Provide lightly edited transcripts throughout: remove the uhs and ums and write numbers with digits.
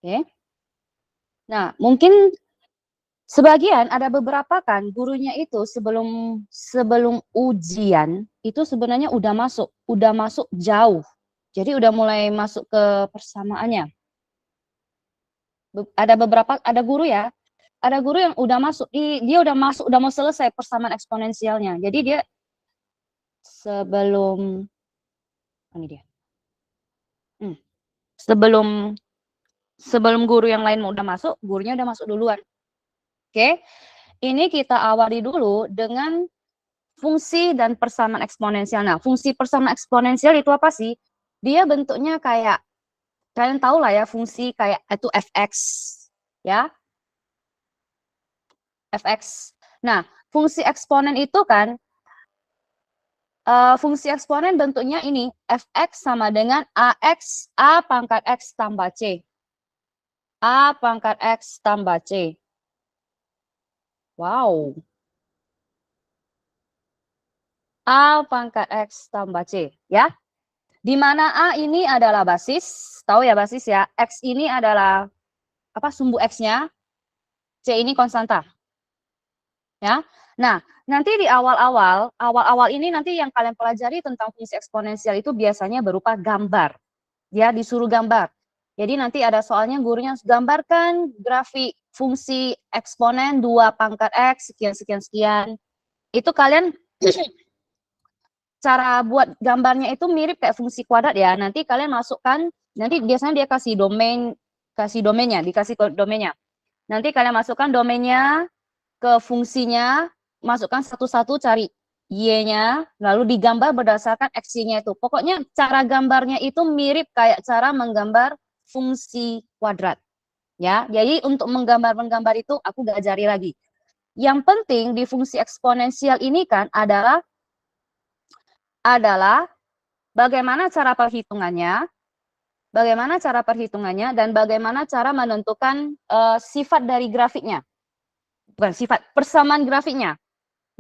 Oke. Nah, mungkin sebagian ada beberapa kan gurunya itu sebelum ujian itu sebenarnya udah masuk jauh. Jadi udah mulai masuk ke persamaannya. Ada beberapa ada guru yang udah masuk, dia udah masuk, udah mau selesai persamaan eksponensialnya. Jadi dia sebelum ini dia. Sebelum sebelum guru yang lain udah masuk, gurunya udah masuk duluan. Oke. Ini kita awali dulu dengan fungsi dan persamaan eksponensial. Nah, fungsi persamaan eksponensial itu apa sih? Dia bentuknya kayak, kalian tahu lah ya, fungsi kayak itu fx, ya, fx. Nah, fungsi eksponen itu kan, fungsi eksponen bentuknya ini, fx sama dengan a pangkat x tambah c. A pangkat x tambah c. Wow. A pangkat x tambah c, ya. Di mana A ini adalah basis, tahu ya basis ya. X ini adalah apa, sumbu X-nya, C ini konstanta. Ya. Nah, nanti di awal-awal ini nanti yang kalian pelajari tentang fungsi eksponensial itu biasanya berupa gambar. Ya, disuruh gambar. Jadi nanti ada soalnya gurunya gambarkan grafik fungsi eksponen 2 pangkat X sekian sekian sekian. Itu kalian cara buat gambarnya itu mirip kayak fungsi kuadrat ya. Nanti kalian masukkan, nanti biasanya dia kasih domainnya, dikasih domainnya. Nanti kalian masukkan domainnya ke fungsinya, masukkan satu-satu, cari y-nya, lalu digambar berdasarkan x-nya itu. Pokoknya cara gambarnya itu mirip kayak cara menggambar fungsi kuadrat. Ya, jadi untuk menggambar itu aku gak ajari lagi. Yang penting di fungsi eksponensial ini kan adalah bagaimana cara perhitungannya, dan bagaimana cara menentukan sifat dari grafiknya. Bukan sifat, persamaan grafiknya.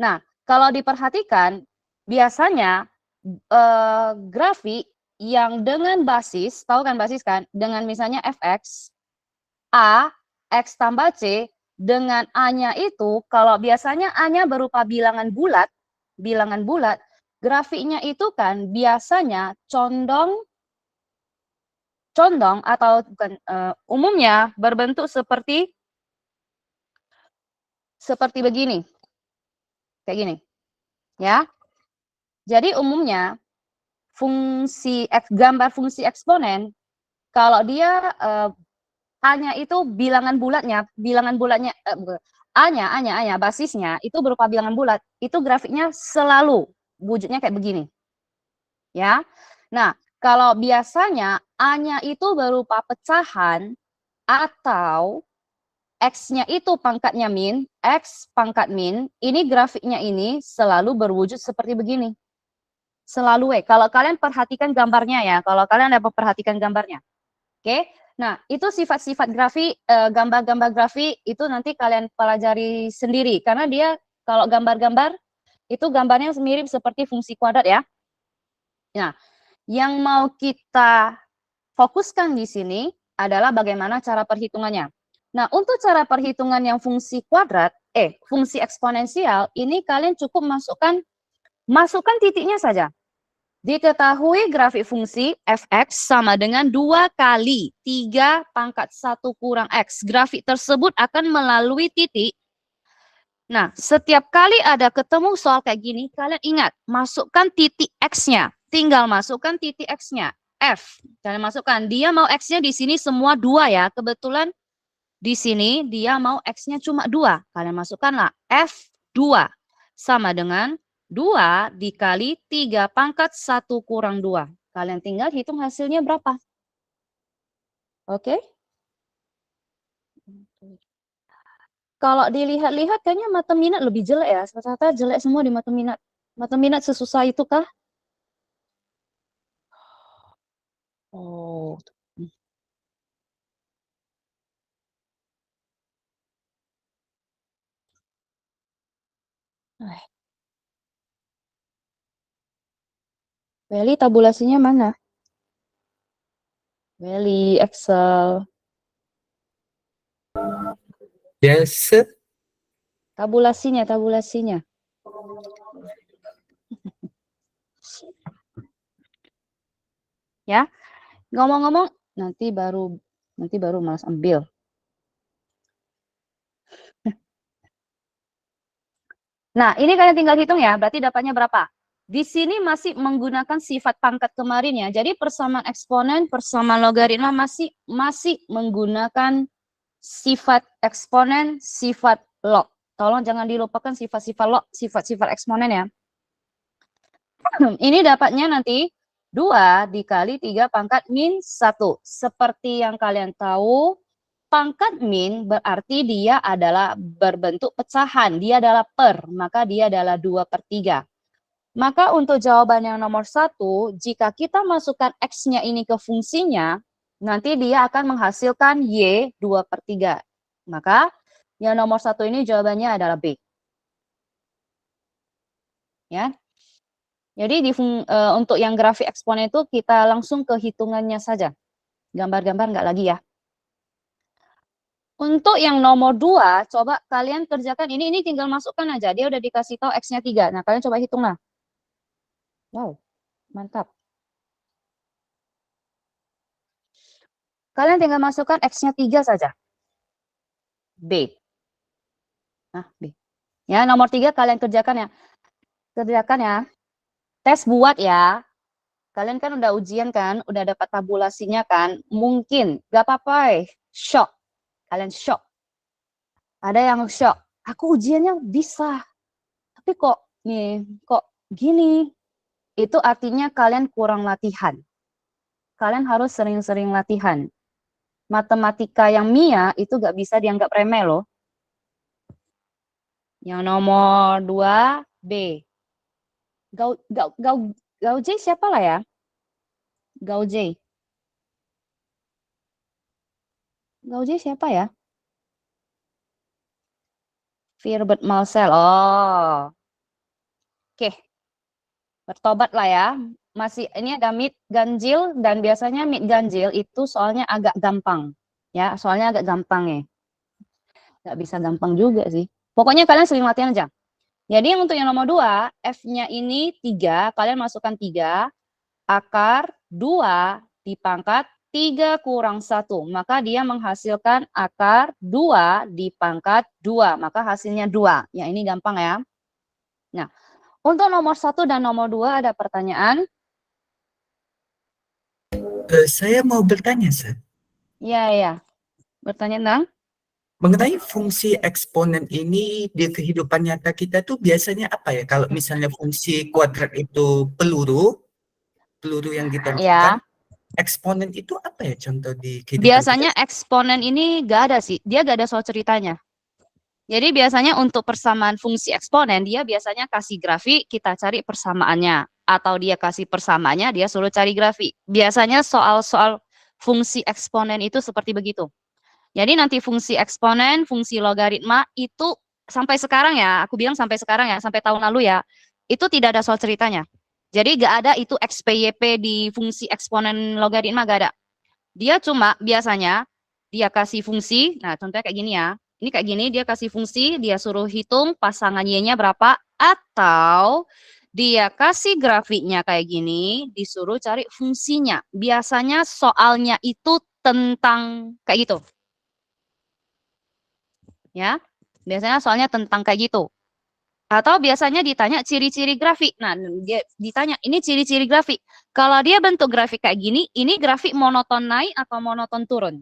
Nah, kalau diperhatikan, biasanya grafik yang dengan basis, tahu kan basis kan, dengan misalnya fx, a, x tambah c, dengan a-nya itu, kalau biasanya a-nya berupa bilangan bulat, grafiknya itu kan biasanya condong atau bukan, umumnya berbentuk seperti begini, kayak gini, ya. Jadi umumnya gambar fungsi eksponen kalau dia a-nya itu a-nya basisnya itu berupa bilangan bulat, itu grafiknya selalu wujudnya kayak begini, ya. Nah, kalau biasanya a-nya itu berupa pecahan atau x-nya itu pangkatnya min, x pangkat min, ini grafiknya ini selalu berwujud seperti begini. Selalu kalau kalian perhatikan gambarnya ya, kalau kalian dapat perhatikan gambarnya. Oke. Nah, itu sifat-sifat grafik, gambar-gambar grafik itu nanti kalian pelajari sendiri karena dia kalau gambar-gambar itu gambarnya mirip seperti fungsi kuadrat ya. Nah, yang mau kita fokuskan di sini adalah bagaimana cara perhitungannya. Nah, untuk cara perhitungan yang fungsi kuadrat, fungsi eksponensial, ini kalian cukup masukkan titiknya saja. Diketahui grafik fungsi fx sama dengan 2 kali 3 pangkat 1 kurang x. Grafik tersebut akan melalui titik. Nah, setiap kali ada ketemu soal kayak gini, kalian ingat, masukkan titik x-nya. Tinggal masukkan titik x-nya. F. Kalian masukkan, dia mau x-nya di sini semua 2 ya. Kebetulan di sini dia mau x-nya cuma 2. Kalian masukkanlah F2 sama dengan 2 dikali 3 pangkat 1 kurang 2. Kalian tinggal hitung hasilnya berapa. Oke? Kalau dilihat-lihat kayaknya mata minat lebih jelek ya. Ternyata jelek semua di mata minat. Mata minat sesusah itu kah? Oh. Weli tabulasinya mana? Weli, Excel. Biasa. Tabulasinya. Ya, ngomong-ngomong nanti baru malas ambil. Nah, ini kalian tinggal hitung ya, berarti dapatnya berapa? Di sini masih menggunakan sifat pangkat kemarin ya. Jadi persamaan eksponen, persamaan logaritma masih menggunakan sifat eksponen, sifat log. Tolong jangan dilupakan sifat-sifat log, sifat-sifat eksponen ya. Ini dapatnya nanti 2 dikali 3 pangkat min 1. Seperti yang kalian tahu, pangkat min berarti dia adalah berbentuk pecahan. Dia adalah per, maka dia adalah 2/3. Maka untuk jawaban yang nomor 1, jika kita masukkan X-nya ini ke fungsinya, nanti dia akan menghasilkan Y 2/3. Maka yang nomor 1 ini jawabannya adalah B. Ya. Jadi untuk yang grafik eksponen itu kita langsung ke hitungannya saja. Gambar-gambar nggak lagi ya. Untuk yang nomor 2, coba kalian kerjakan ini tinggal masukkan aja. Dia udah dikasih tahu X-nya 3. Nah, kalian coba hitung lah. Wow, mantap. Kalian tinggal masukkan X-nya 3 saja. B. Nah, B. Ya, nomor 3 kalian kerjakan ya. Tes buat ya. Kalian kan udah ujian kan, udah dapat tabulasinya kan. Mungkin, gak apa-apa, shock. Kalian shock. Ada yang shock. Aku ujiannya bisa. Tapi kok gini. Itu artinya kalian kurang latihan. Kalian harus sering-sering latihan. Matematika yang MIA itu gak bisa dianggap remeh loh. Yang nomor 2, B. Gaujay siapa lah ya? Gaujay siapa ya? Virbert Marcel. Oh. Oke. Bertobat lah ya. Masih ini ada mid ganjil dan biasanya mid ganjil itu soalnya agak gampang. Ya, soalnya agak gampang ya. Nggak bisa gampang juga sih. Pokoknya kalian sering latihan aja. Jadi untuk yang nomor 2, F-nya ini 3, kalian masukkan 3, akar 2 dipangkat 3 kurang 1. Maka dia menghasilkan akar 2 dipangkat 2. Maka hasilnya 2. Ya, ini gampang ya. Nah, untuk nomor 1 dan nomor 2 ada pertanyaan? Saya mau bertanya, Sir. Iya. Bertanya tentang? Mengenai fungsi eksponen ini di kehidupan nyata kita tuh biasanya apa ya? Kalau misalnya fungsi kuadrat itu peluru yang ditembakkan, eksponen itu apa ya contoh di kehidupan Biasanya kita? eksponen ini gak ada sih, dia gak ada soal ceritanya. Jadi biasanya untuk persamaan fungsi eksponen, dia biasanya kasih grafik, kita cari persamaannya. Atau dia kasih persamaannya, dia suruh cari grafik. Biasanya soal-soal fungsi eksponen itu seperti begitu. Jadi nanti fungsi eksponen, fungsi logaritma itu sampai sekarang ya, aku bilang sampai sekarang ya, sampai tahun lalu ya, itu tidak ada soal ceritanya. Jadi gak ada itu XPYP di fungsi eksponen logaritma, gak ada. Dia cuma biasanya dia kasih fungsi, nah contohnya kayak gini ya. Ini kayak gini, dia kasih fungsi, dia suruh hitung pasangan Y-nya berapa, atau dia kasih grafiknya kayak gini, disuruh cari fungsinya. Biasanya soalnya itu tentang kayak gitu. Ya, biasanya soalnya tentang kayak gitu. Atau biasanya ditanya ciri-ciri grafik. Nah, dia ditanya, ini ciri-ciri grafik. Kalau dia bentuk grafik kayak gini, ini grafik monoton naik atau monoton turun?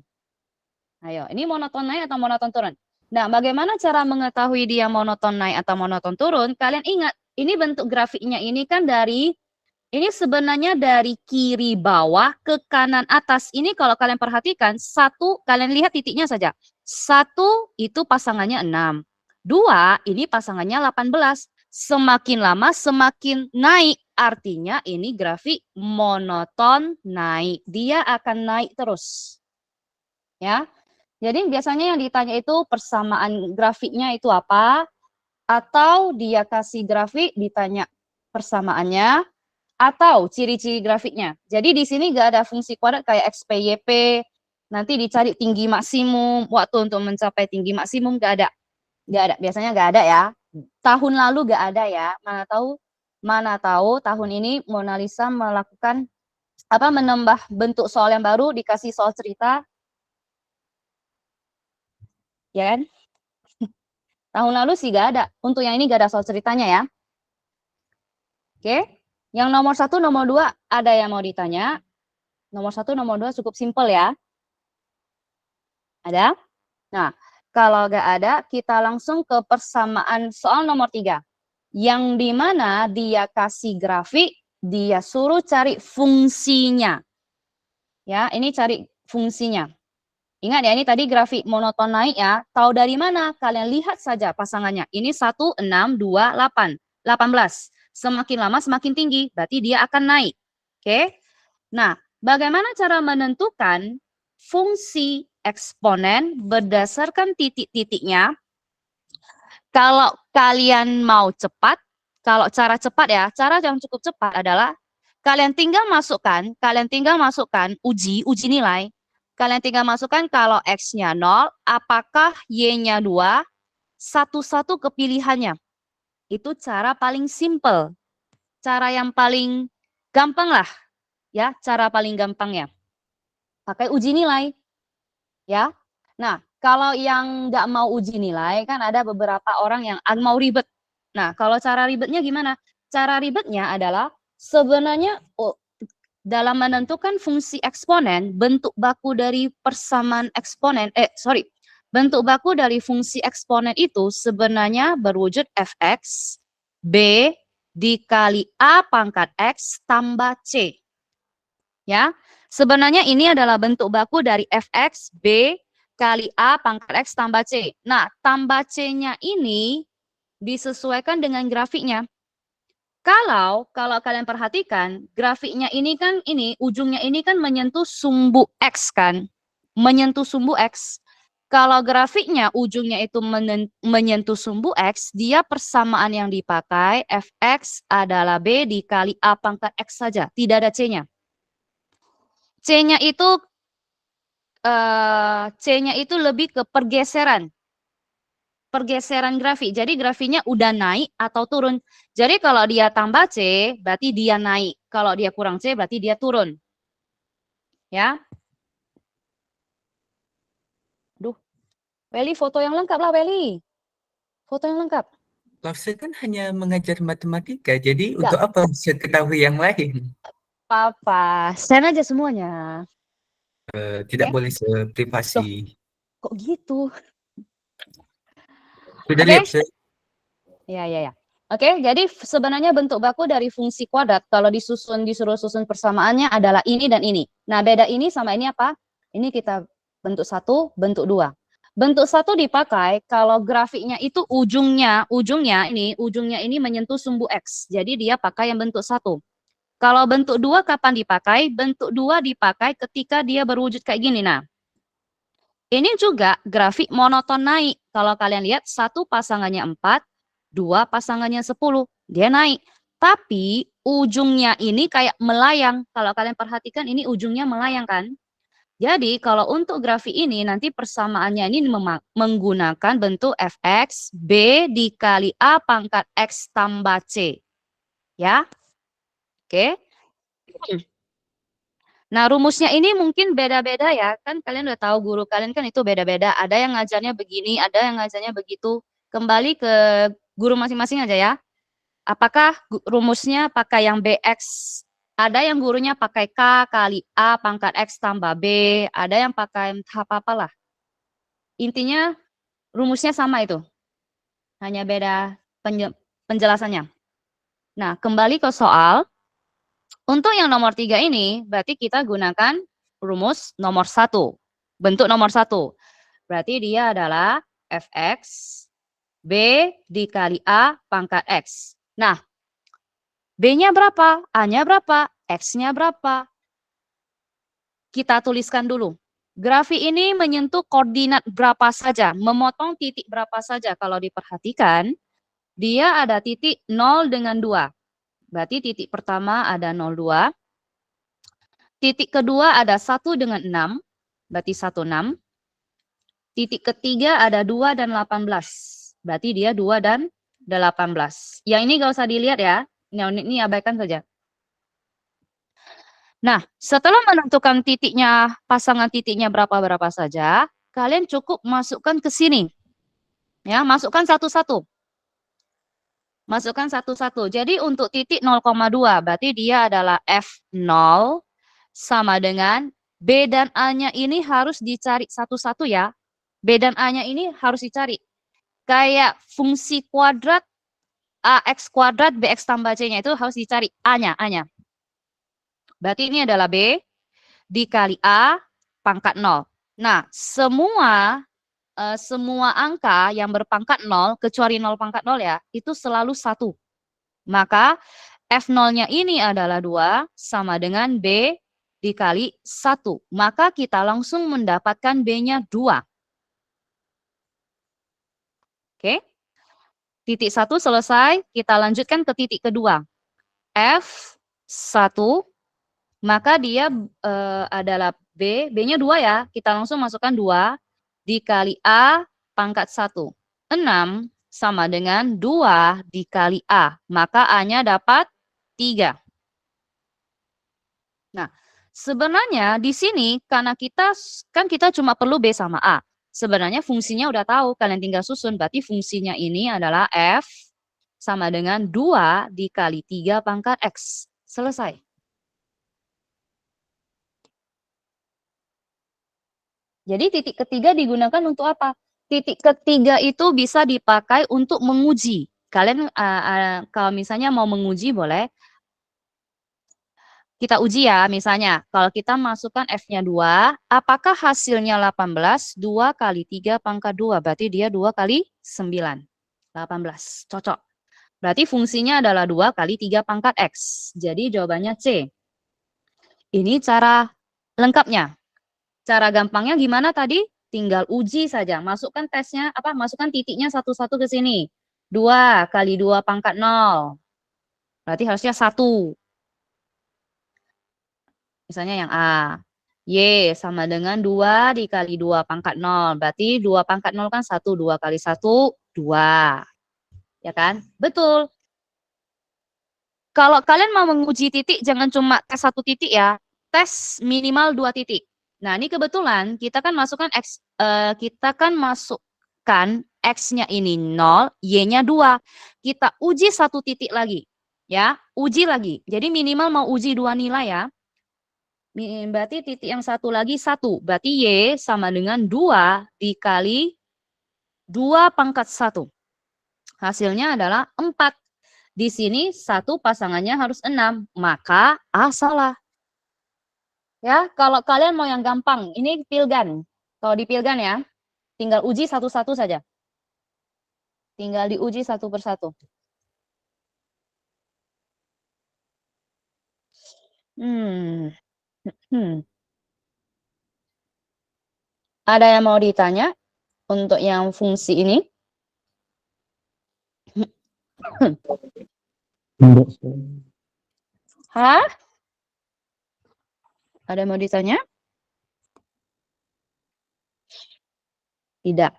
Ayo, ini monoton naik atau monoton turun? Nah, bagaimana cara mengetahui dia monoton naik atau monoton turun? Kalian ingat, ini bentuk grafiknya ini kan ini sebenarnya dari kiri bawah ke kanan atas. Ini kalau kalian perhatikan, 1, kalian lihat titiknya saja. 1 itu pasangannya 6. 2 ini pasangannya 18. Semakin lama semakin naik. Artinya ini grafik monoton naik. Dia akan naik terus. Ya. Jadi biasanya yang ditanya itu persamaan grafiknya itu apa? Atau dia kasih grafik ditanya persamaannya, atau ciri-ciri grafiknya. Jadi di sini nggak ada fungsi kuadrat kayak XPYP, Nanti dicari tinggi maksimum, waktu untuk mencapai tinggi maksimum nggak ada. Nggak ada, biasanya nggak ada ya. Tahun lalu nggak ada ya. Mana tahu tahun ini Mona Lisa melakukan menambah bentuk soal yang baru, dikasih soal cerita. Ya kan? Tahun lalu sih nggak ada. Untuk yang ini nggak ada soal ceritanya ya. Oke. Yang nomor 1, nomor 2 ada yang mau ditanya? Nomor 1, nomor 2 cukup simpel ya. Ada? Nah, kalau nggak ada, kita langsung ke persamaan soal nomor 3. Yang dimana dia kasih grafik, dia suruh cari fungsinya. Ya, ini cari fungsinya. Ingat ya, ini tadi grafik monoton naik ya. Tahu dari mana? Kalian lihat saja pasangannya. Ini 1, 6, 2, 8. 18. Semakin lama semakin tinggi, berarti dia akan naik. Oke? Nah, bagaimana cara menentukan fungsi eksponen berdasarkan titik-titiknya? Kalau kalian mau cepat, kalau cara cepat ya, cara yang cukup cepat adalah kalian tinggal masukkan uji nilai. Kalian tinggal masukkan kalau X-nya 0, apakah Y-nya 2, satu-satu kepilihannya. Itu cara paling simple. Cara yang paling gampang lah. Ya, cara paling gampangnya. Pakai uji nilai. Ya. Nah, kalau yang nggak mau uji nilai, kan ada beberapa orang yang mau ribet. Nah, kalau cara ribetnya gimana? Cara ribetnya adalah sebenarnya dalam menentukan fungsi eksponen, bentuk baku dari persamaan eksponen, bentuk baku dari fungsi eksponen itu sebenarnya berwujud fx b dikali a pangkat x tambah c. Ya, sebenarnya ini adalah bentuk baku dari fx b kali a pangkat x tambah c. Nah, tambah c-nya ini disesuaikan dengan grafiknya. Kalau kalian perhatikan, grafiknya ini kan ujungnya ini kan menyentuh sumbu X kan. Menyentuh sumbu X. Kalau grafiknya ujungnya itu menyentuh sumbu X, dia persamaan yang dipakai fx adalah b dikali a pangkat x saja, tidak ada c-nya. C-nya itu lebih ke pergeseran grafik. Jadi grafiknya udah naik atau turun. Jadi kalau dia tambah C, berarti dia naik. Kalau dia kurang C, berarti dia turun. Ya. Duh. Weli, foto yang lengkap lah, Weli. Foto yang lengkap. Saya kan hanya mengajar matematika, jadi untuk apa bisa ketahui yang lain? Papa, send aja semuanya. Tidak boleh privasi. Kok gitu? Sudah lihat, saya. Ya. Oke, jadi sebenarnya bentuk baku dari fungsi kuadrat kalau disuruh susun persamaannya adalah ini dan ini. Nah, beda ini sama ini apa? Ini kita bentuk 1, bentuk 2. Bentuk 1 dipakai kalau grafiknya itu ujungnya ini menyentuh sumbu X. Jadi dia pakai yang bentuk 1. Kalau bentuk 2 kapan dipakai? Bentuk 2 dipakai ketika dia berwujud kayak gini. Nah, ini juga grafik monoton naik. Kalau kalian lihat, 1 pasangannya 4, 2 pasangannya 10, dia naik. Tapi ujungnya ini kayak melayang. Kalau kalian perhatikan ini ujungnya melayang kan. Jadi kalau untuk grafik ini nanti persamaannya ini menggunakan bentuk fx b dikali a pangkat x tambah c. Ya. Oke. Nah, rumusnya ini mungkin beda-beda ya. Kan kalian udah tahu guru kalian kan itu beda-beda. Ada yang ngajarnya begini, ada yang ngajarnya begitu. Kembali ke guru masing-masing aja ya. Apakah rumusnya pakai yang BX? Ada yang gurunya pakai K kali A pangkat X tambah B. Ada yang pakai apa-apalah. Intinya rumusnya sama itu. Hanya beda penjelasannya. Nah, kembali ke soal. Untuk yang nomor 3 ini, berarti kita gunakan rumus nomor 1. Bentuk nomor 1. Berarti dia adalah fx b dikali a pangkat x. Nah, b-nya berapa? A-nya berapa? X-nya berapa? Kita tuliskan dulu. Grafik ini menyentuh koordinat berapa saja, memotong titik berapa saja. Kalau diperhatikan, dia ada titik 0 dengan 2. Berarti titik pertama ada 0,2. Titik kedua ada 1 dengan 6. berarti 16. Titik ketiga ada 2 dan 18. Berarti dia 2 dan 18. Yang ini nggak usah dilihat ya. Ini abaikan saja. Nah, setelah menentukan titiknya, pasangan titiknya berapa-berapa saja, kalian cukup masukkan ke sini. Ya, masukkan satu-satu. Masukkan satu-satu. Jadi untuk titik 0,2, berarti dia adalah F0 sama dengan B dan A-nya ini harus dicari satu-satu ya. B dan A-nya ini harus dicari. Kayak fungsi kuadrat AX kuadrat BX tambah C-nya itu harus dicari A-nya. Berarti ini adalah B dikali A pangkat 0. Nah, semua angka yang berpangkat 0, kecuali 0 pangkat 0 ya, itu selalu 1. Maka F0-nya ini adalah 2 sama dengan B dikali 1. Maka kita langsung mendapatkan B-nya 2. Oke. Titik 1 selesai, kita lanjutkan ke titik kedua. F1, maka dia adalah B-nya 2 ya. Kita langsung masukkan 2 dikali A pangkat 1. 6 sama dengan 2 dikali A. Maka A-nya dapat 3. Nah, sebenarnya di sini karena kita cuma perlu B sama A. Sebenarnya fungsinya udah tahu, kalian tinggal susun. Berarti fungsinya ini adalah F sama dengan 2 dikali 3 pangkat X. Selesai. Jadi titik ketiga digunakan untuk apa? Titik ketiga itu bisa dipakai untuk menguji. Kalian kalau misalnya mau menguji boleh. Kita uji ya, misalnya kalau kita masukkan F-nya 2, apakah hasilnya 18? 2 kali 3 pangkat 2, berarti dia 2 kali 9. 18, cocok. Berarti fungsinya adalah 2 kali 3 pangkat X. Jadi jawabannya C. Ini cara lengkapnya. Cara gampangnya gimana tadi? Tinggal uji saja. Masukkan tesnya, masukkan titiknya satu-satu ke sini. 2 kali 2 pangkat 0. Berarti harusnya 1. Misalnya yang A. Y sama dengan 2 dikali 2 pangkat 0. Berarti 2 pangkat 0 kan 1. 2 kali 1, 2. Ya kan? Betul. Kalau kalian mau menguji titik, jangan cuma tes 1 titik ya. Tes minimal 2 titik. Nah, ini kebetulan kita kan masukkan X-nya ini 0, Y-nya 2. Kita uji 1 titik lagi. Ya, uji lagi. Jadi minimal mau uji 2 nilai ya. Berarti titik yang satu lagi 1. Berarti Y sama dengan 2 dikali 2 pangkat 1. Hasilnya adalah 4. Di sini 1 pasangannya harus 6. Maka A salah. Ya, kalau kalian mau yang gampang, ini Pilgan. Kalau di Pilgan ya, tinggal uji satu-satu saja. Tinggal diuji satu persatu. Ada yang mau ditanya untuk yang fungsi ini? Hah? Ada yang mau ditanya? Tidak.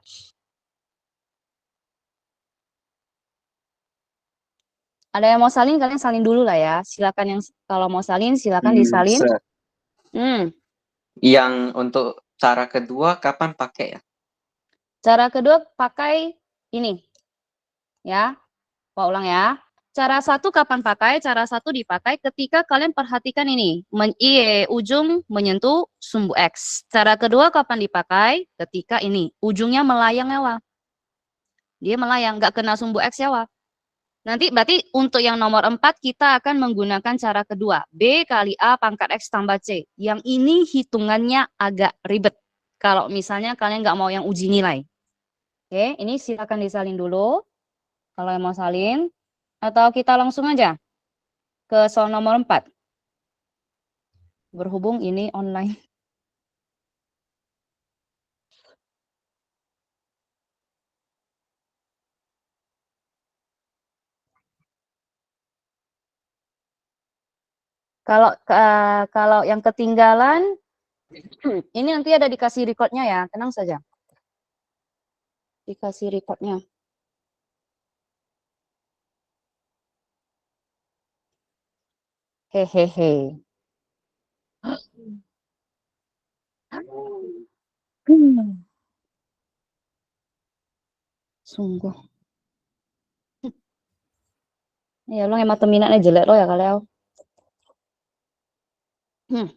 Ada yang mau salin, kalian salin dulu lah ya. Silakan yang kalau mau salin, silakan disalin. Yang untuk cara kedua kapan pakai ya? Cara kedua pakai ini. Ya. Mau ulang ya. Cara satu kapan pakai? Cara satu dipakai ketika kalian perhatikan ini. Ujung menyentuh sumbu X. Cara kedua kapan dipakai? Ketika ini. Ujungnya melayang ya, Wak. Dia melayang, nggak kena sumbu X ya, Wak. Nanti berarti untuk yang nomor 4 kita akan menggunakan cara kedua. B kali A pangkat X tambah C. Yang ini hitungannya agak ribet. Kalau misalnya kalian nggak mau yang uji nilai. Oke, ini silakan disalin dulu. Kalau yang mau salin. Atau kita langsung aja ke soal nomor 4. Berhubung ini online. Kalau yang ketinggalan Ini nanti ada dikasih recordnya ya, tenang saja. Dikasih recordnya. Hehehe. Sungguh. Ya lo emang minatnya jelek lo ya kalian. Hmm.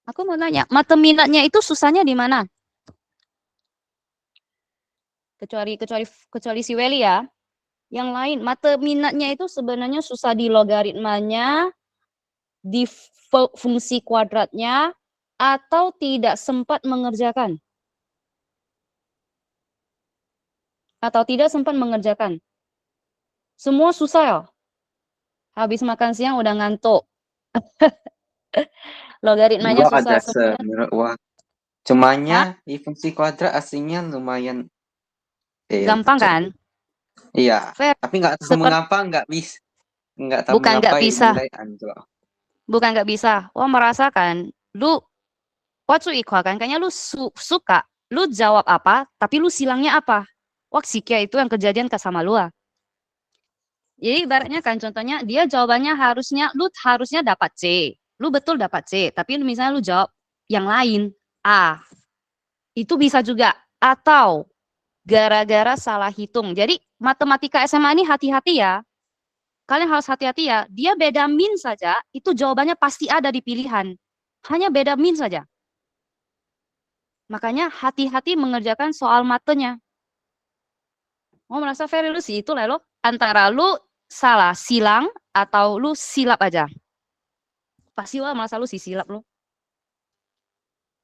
Aku mau nanya, mata minatnya itu susahnya di mana? Kecuali si Welly ya. Yang lain, mata minatnya itu sebenarnya susah di logaritmanya, di fungsi kuadratnya, atau tidak sempat mengerjakan. Atau tidak sempat mengerjakan. Semua susah ya. Habis makan siang udah ngantuk. Logaritmanya Gua ada susah semua. wah. Cumanya di fungsi kuadrat aslinya lumayan Gampang kan? Iya, Fair. tapi nggak tahu mengapa nggak tahu Bukan mengapa nggak bisa. nilai anjlok. Bukan nggak bisa. Wah merasakan. Lu kan kayaknya lu suka. Lu jawab apa, tapi lu silangnya apa. Wah sikia itu yang kejadian ke sama lu. Jadi ibaratnya kan contohnya dia jawabannya lu harusnya dapat C. Lu betul dapat C, tapi misalnya lu jawab yang lain A. Itu bisa juga. Atau gara-gara salah hitung. Jadi matematika SMA ini hati-hati ya. Kalian harus hati-hati ya. Dia beda min saja, itu jawabannya pasti ada di pilihan. Hanya beda min saja. Makanya hati-hati mengerjakan soal matenya. Mau merasa very lu sih itu lah lo. Antara lu salah silang atau lu silap aja. Pasti wah merasa lu sih silap lo.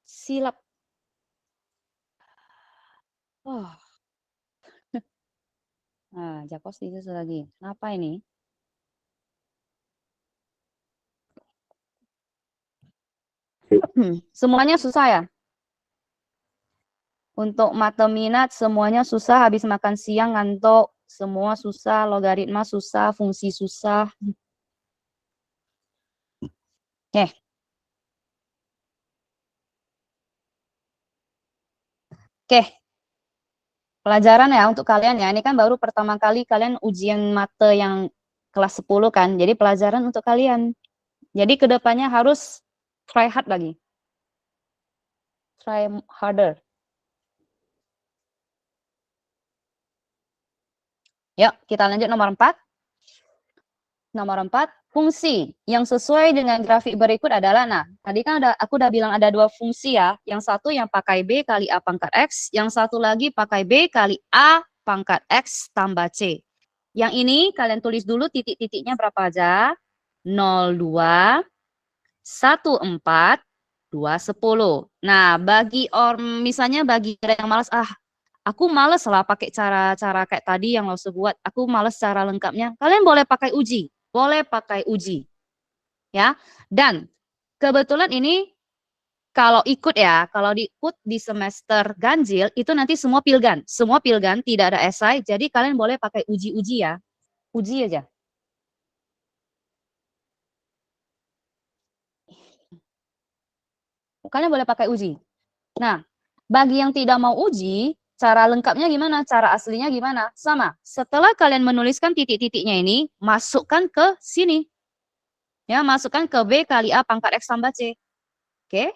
Silap. Oh. Nah, Jakos itu lagi. Kenapa ini? Semuanya susah ya? Untuk mata minat semuanya susah, habis makan siang ngantuk, semua susah, logaritma susah, fungsi susah. Oke. Oke. Pelajaran ya untuk kalian ya. Ini kan baru pertama kali kalian ujian mata yang kelas 10 kan. Jadi pelajaran untuk kalian. Jadi kedepannya harus try hard lagi. Try harder. Yuk, kita lanjut nomor 4. Nomor 4, fungsi yang sesuai dengan grafik berikut adalah, nah, tadi kan aku udah bilang ada 2 fungsi ya. Yang satu yang pakai B kali A pangkat X, yang satu lagi pakai B kali A pangkat X tambah C. Yang ini kalian tulis dulu titik-titiknya berapa aja. 0,2, 1,4, 2,10. Nah, misalnya bagi yang malas, aku males lah pakai cara-cara kayak tadi yang lo buat. Aku males cara lengkapnya. Kalian boleh pakai uji. Boleh pakai uji. Ya. Dan kebetulan ini kalau ikut di semester ganjil itu nanti semua pilgan. Semua pilgan, tidak ada esai. Jadi kalian boleh pakai uji-uji ya. Uji aja. Kalian boleh pakai uji. Nah, bagi yang tidak mau uji, cara lengkapnya gimana? Cara aslinya gimana? Sama. Setelah kalian menuliskan titik-titiknya ini, masukkan ke sini. Ya, masukkan ke B kali A pangkat X tambah C. Oke?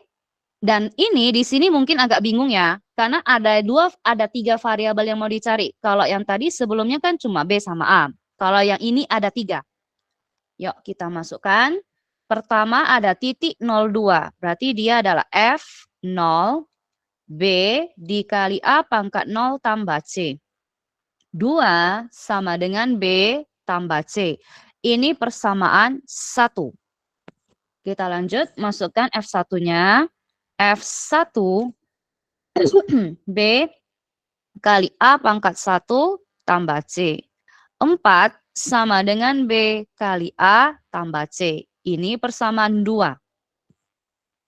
Dan ini di sini mungkin agak bingung ya, karena ada 3 variabel yang mau dicari. Kalau yang tadi sebelumnya kan cuma B sama A. Kalau yang ini ada 3. Yuk kita masukkan. Pertama ada titik 02, berarti dia adalah F0 B dikali A pangkat 0 tambah C. 2 sama dengan B tambah C. Ini persamaan 1. Kita lanjut, masukkan F1-nya. F1 B kali A pangkat 1 tambah C. 4 sama dengan B kali A tambah C. Ini persamaan 2.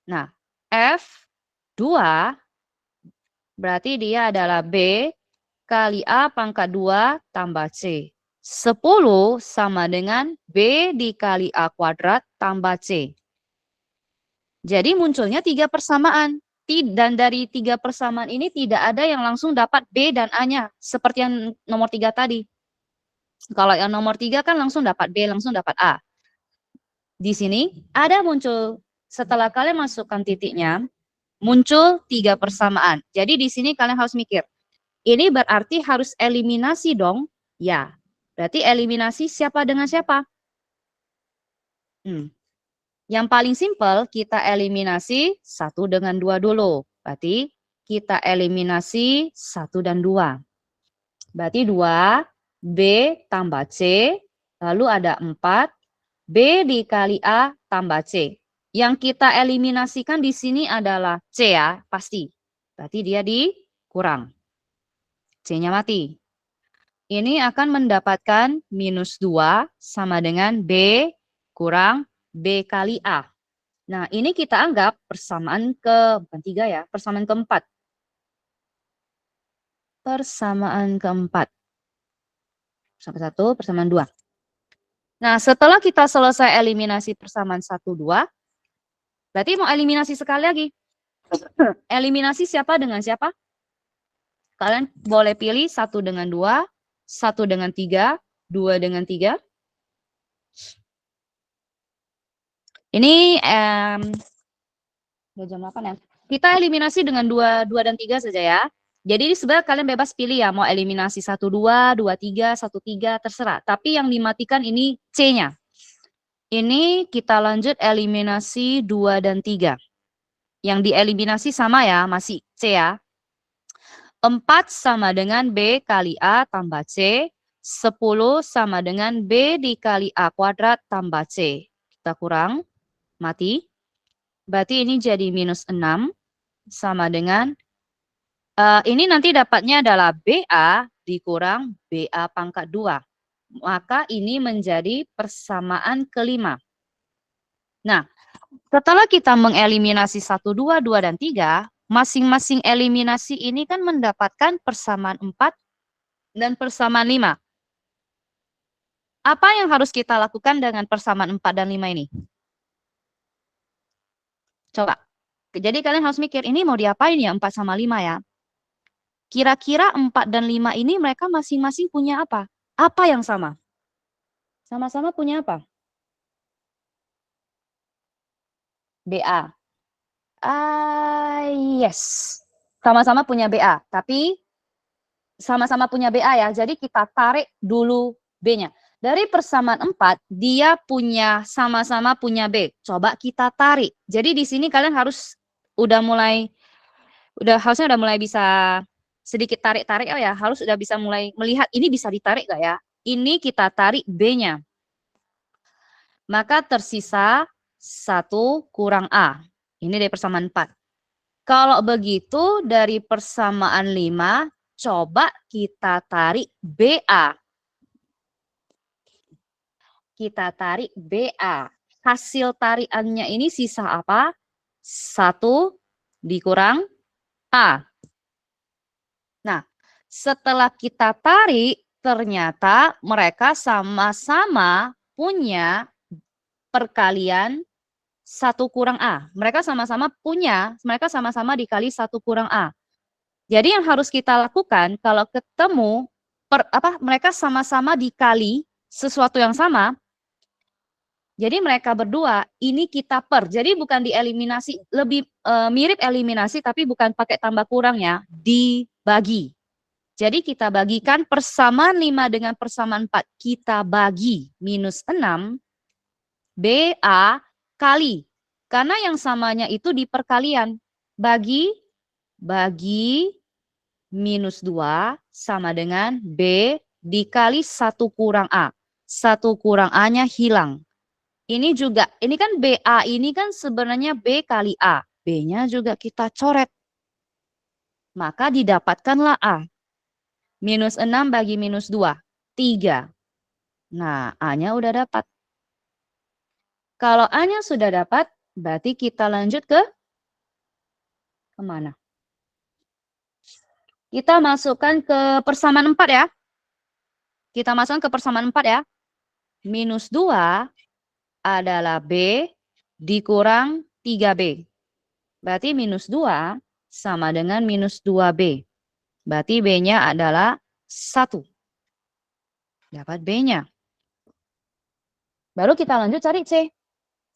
Nah, F2 berarti dia adalah B kali A pangkat 2 tambah C. 10 sama dengan B dikali A kuadrat tambah C. Jadi munculnya 3 persamaan. Dan dari 3 persamaan ini tidak ada yang langsung dapat B dan A-nya. Seperti yang nomor 3 tadi. Kalau yang nomor 3 kan langsung dapat B, langsung dapat A. Di sini ada muncul, setelah kalian masukkan titiknya, muncul 3 persamaan. Jadi di sini kalian harus mikir, ini berarti harus eliminasi dong? Ya, berarti eliminasi siapa dengan siapa? Yang paling simpel kita eliminasi 1 dengan 2 dulu. Berarti kita eliminasi 1 dan 2. Berarti 2, B tambah C, lalu ada 4, B dikali A tambah C. Yang kita eliminasikan di sini adalah C ya, pasti. Berarti dia dikurang. C-nya mati. Ini akan mendapatkan minus 2 sama dengan B kurang B kali A. Nah, ini kita anggap persamaan bukan 3 ya, persamaan keempat. Persamaan keempat. Sampai 1, persamaan 2. Nah, setelah kita selesai eliminasi persamaan 1, 2, berarti mau eliminasi sekali lagi. Eliminasi siapa dengan siapa? Kalian boleh pilih 1 dengan 2, 1 dengan 3, 2 dengan 3. Ini jam 8 ya. Kita eliminasi dengan 2 dan 3 saja ya. Jadi ini sebenarnya kalian bebas pilih ya, mau eliminasi 1, 2, 2, 3, 1, 3, terserah. Tapi yang dimatikan ini C-nya. Ini kita lanjut eliminasi 2 dan 3. Yang dieliminasi sama ya, masih C ya. 4 sama dengan B kali A tambah C. 10 sama dengan B dikali A kuadrat tambah C. Kita kurang. Mati. Berarti ini jadi minus 6 sama dengan, ini nanti dapatnya adalah BA dikurang BA pangkat 2. Maka ini menjadi persamaan kelima. Nah, setelah kita mengeliminasi 1, 2, 2, dan 3, masing-masing eliminasi ini kan mendapatkan persamaan 4 dan persamaan 5. Apa yang harus kita lakukan dengan persamaan 4 dan 5 ini? Coba. Jadi kalian harus mikir, ini mau diapain ya 4 sama 5 ya? Kira-kira 4 dan 5 ini mereka masing-masing punya apa? Apa yang sama? Sama-sama punya apa? BA. Yes. Sama-sama punya BA. Tapi sama-sama punya BA ya. Jadi kita tarik dulu B-nya. Dari persamaan 4, dia punya sama-sama punya B. Coba kita tarik. Jadi di sini kalian harus harusnya udah mulai bisa sedikit tarik-tarik ya. Harus udah bisa mulai melihat ini bisa ditarik gak ya? Ini kita tarik B-nya. Maka tersisa 1 kurang A. Ini dari persamaan 4. Kalau begitu dari persamaan 5, coba kita tarik BA. Kita tarik BA. Hasil tarikannya ini sisa apa? 1 dikurang A. Nah, setelah kita tarik, ternyata mereka sama-sama punya perkalian 1 kurang A. Mereka sama-sama punya, mereka sama-sama dikali 1 kurang A. Jadi yang harus kita lakukan kalau ketemu mereka sama-sama dikali sesuatu yang sama, jadi mereka berdua ini kita per. Jadi bukan dieliminasi, lebih mirip eliminasi tapi bukan pakai tambah kurang ya, dibagi. Jadi kita bagikan persamaan 5 dengan persamaan 4. Kita bagi minus 6 BA kali. Karena yang samanya itu di perkalian. Bagi minus 2 sama dengan B dikali 1 kurang A. 1 kurang A-nya hilang. Ini juga, ini kan BA ini kan sebenarnya B kali A. B-nya juga kita coret. Maka didapatkanlah A. Minus 6 bagi minus 2. 3. Nah, A-nya udah dapat. Kalau A-nya sudah dapat, berarti kita lanjut ke kemana? Kita masukkan ke persamaan 4 ya. Kita masukkan ke persamaan 4 ya. Minus 2 adalah B dikurang 3B. Berarti minus 2 sama dengan minus 2B. Berarti B-nya adalah 1. Dapat B-nya. Baru kita lanjut cari C.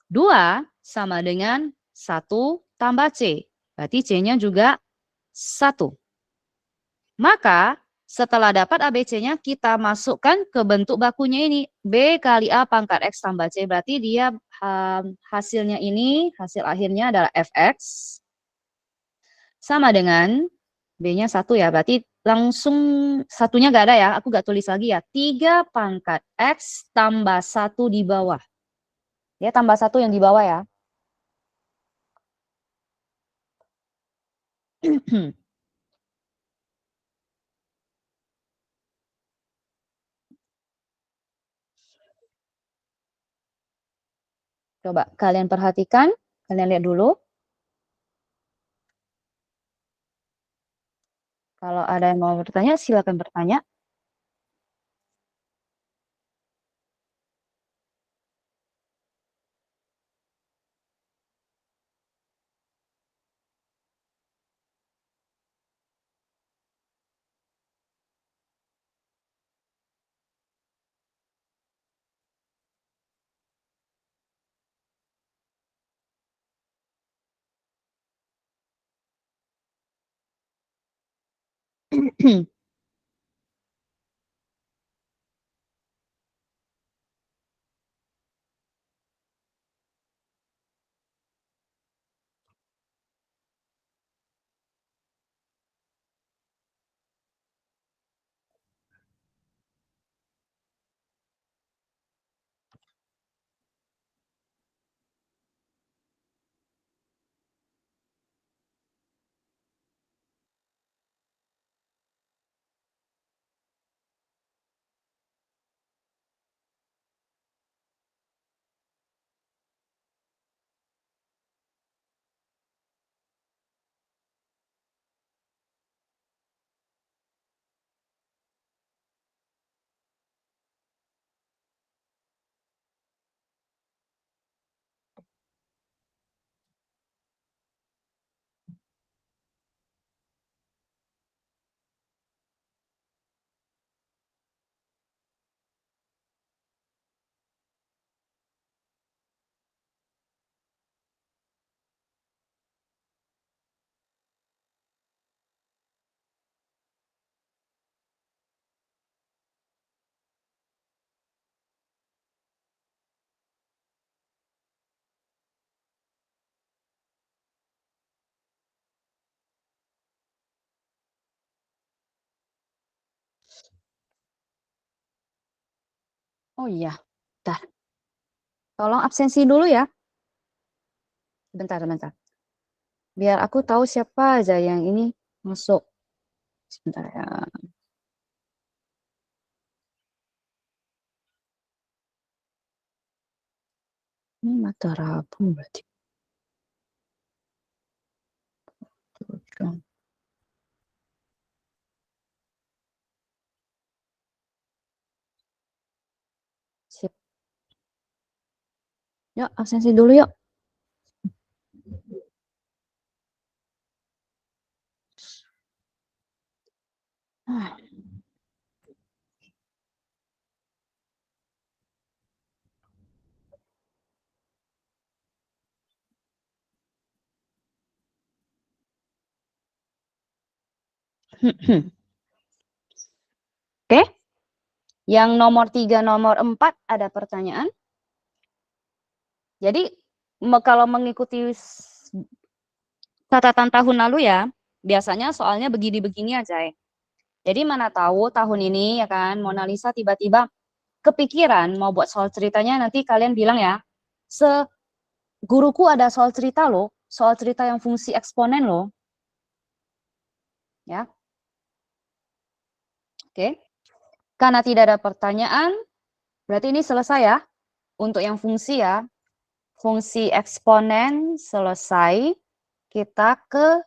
2 sama dengan 1 tambah C. Berarti C-nya juga 1. Maka setelah dapat ABC-nya, kita masukkan ke bentuk bakunya ini. B kali A pangkat X tambah C. Berarti dia hasilnya ini, hasil akhirnya adalah Fx. Sama dengan B-nya 1 ya. Berarti langsung satunya nggak ada ya. Aku nggak tulis lagi ya. 3 pangkat X tambah 1 di bawah. Ya, tambah 1 yang di bawah ya. Coba kalian perhatikan, kalian lihat dulu. Kalau ada yang mau bertanya, silakan bertanya. Oh iya, bentar. Tolong absensi dulu ya. Bentar. Biar aku tahu siapa aja yang ini masuk. Sebentar ya. Ini mata Rabu berarti. Sip. Yuk, absensi dulu yuk. Oke. Yang nomor 3, nomor 4 ada pertanyaan. Jadi kalau mengikuti catatan tahun lalu ya, biasanya soalnya begini-begini aja ya. Jadi mana tahu tahun ini ya kan, Mona Lisa tiba-tiba kepikiran mau buat soal ceritanya, nanti kalian bilang ya, guruku ada soal cerita loh, soal cerita yang fungsi eksponen loh. Ya. Oke. Karena tidak ada pertanyaan, berarti ini selesai ya. Untuk yang fungsi ya, fungsi eksponen selesai. Kita ke,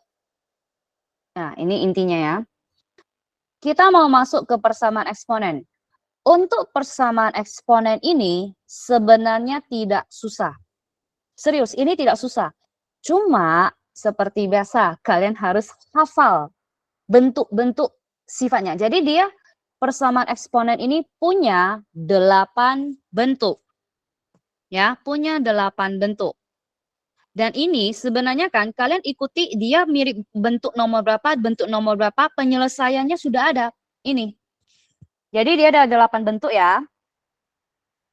nah ini intinya ya. kita mau masuk ke persamaan eksponen. Untuk persamaan eksponen ini sebenarnya tidak susah. Serius, ini tidak susah. Cuma seperti biasa, kalian harus hafal bentuk-bentuk sifatnya. Jadi dia persamaan eksponen ini punya 8 bentuk. Ya, punya 8 bentuk. Dan ini sebenarnya kan kalian ikuti dia mirip bentuk nomor berapa, penyelesaiannya sudah ada. Ini. Jadi dia ada 8 bentuk ya.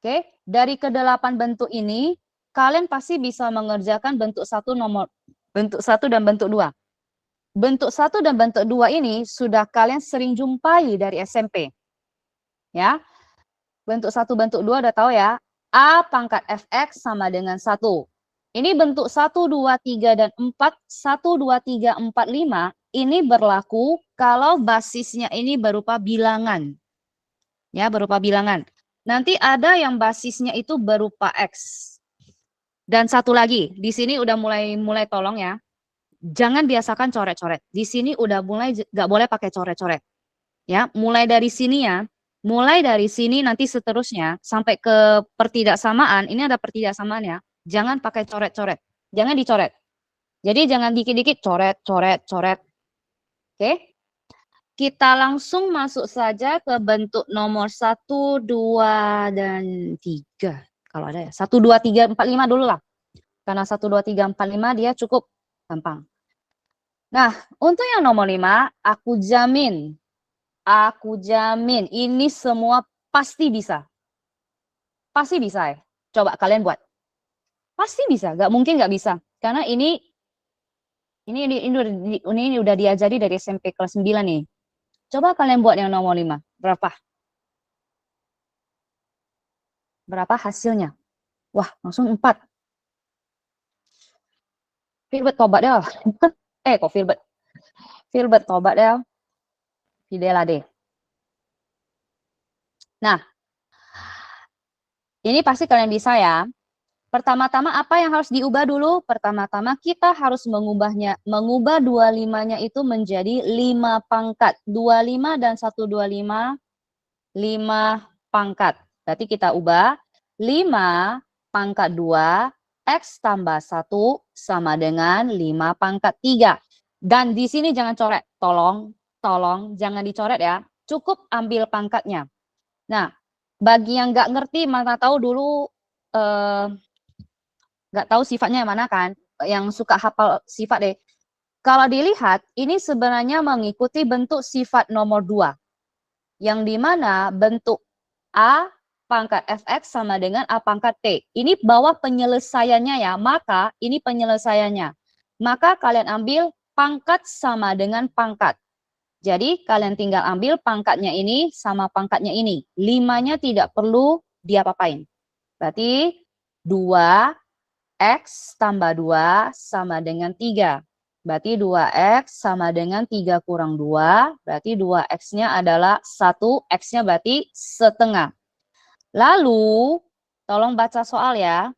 Oke, dari ke-8 bentuk ini kalian pasti bisa mengerjakan bentuk 1 dan bentuk 2. Bentuk 1 dan bentuk 2 ini sudah kalian sering jumpai dari SMP. Ya. Bentuk 1, bentuk 2 udah tahu ya. A pangkat fx sama dengan 1. Ini bentuk 1, 2, 3, dan 4. 1, 2, 3, 4, 5. Ini berlaku kalau basisnya ini berupa bilangan. Ya, berupa bilangan. Nanti ada yang basisnya itu berupa X. Dan satu lagi, di sini udah mulai tolong ya. Jangan biasakan coret-coret. Di sini udah mulai nggak boleh pakai coret-coret. Ya, mulai dari sini ya. Mulai dari sini nanti seterusnya sampai ke pertidaksamaan. Ini ada pertidaksamaan ya. Jangan pakai coret-coret. Jangan dicoret. Jadi jangan dikit-dikit coret, coret, coret. Oke? Kita langsung masuk saja ke bentuk nomor 1, 2, dan 3. Kalau ada ya. 1, 2, 3, 4, 5 dulu lah. Karena 1, 2, 3, 4, 5 dia cukup gampang. Nah, untuk yang nomor 5, aku jamin ini semua pasti bisa. Pasti bisa ya. Coba kalian buat. Pasti bisa, nggak mungkin nggak bisa. Karena ini udah diajari dari SMP kelas 9 nih. Coba kalian buat yang nomor 5. Berapa? Berapa hasilnya? Wah, langsung 4. Filbert tobat deh. Kok Filbert? Filbert tobat deh. Fidela deh. Nah, ini pasti kalian bisa ya. Pertama-tama apa yang harus diubah dulu? Pertama-tama kita harus mengubah 25-nya itu menjadi 5 pangkat. 25 dan 125, 5 pangkat. Berarti kita ubah 5 pangkat 2, X tambah 1 sama dengan 5 pangkat 3. Dan di sini jangan coret. Tolong jangan dicoret ya. Cukup ambil pangkatnya. Nah, bagi yang nggak ngerti, mana tahu dulu nggak tahu sifatnya yang mana kan, yang suka hafal sifat deh. Kalau dilihat, ini sebenarnya mengikuti bentuk sifat nomor 2. Yang dimana bentuk A pangkat fx sama dengan A pangkat t. Ini bawah penyelesaiannya ya, maka ini penyelesaiannya. Maka kalian ambil pangkat sama dengan pangkat. Jadi kalian tinggal ambil pangkatnya ini sama pangkatnya ini. 5-nya tidak perlu diapa-apain. Berarti 2 X tambah 2 sama dengan 3. Berarti 2X sama dengan 3 kurang 2. Berarti 2X-nya adalah 1. X-nya berarti setengah. Lalu, tolong baca soal ya.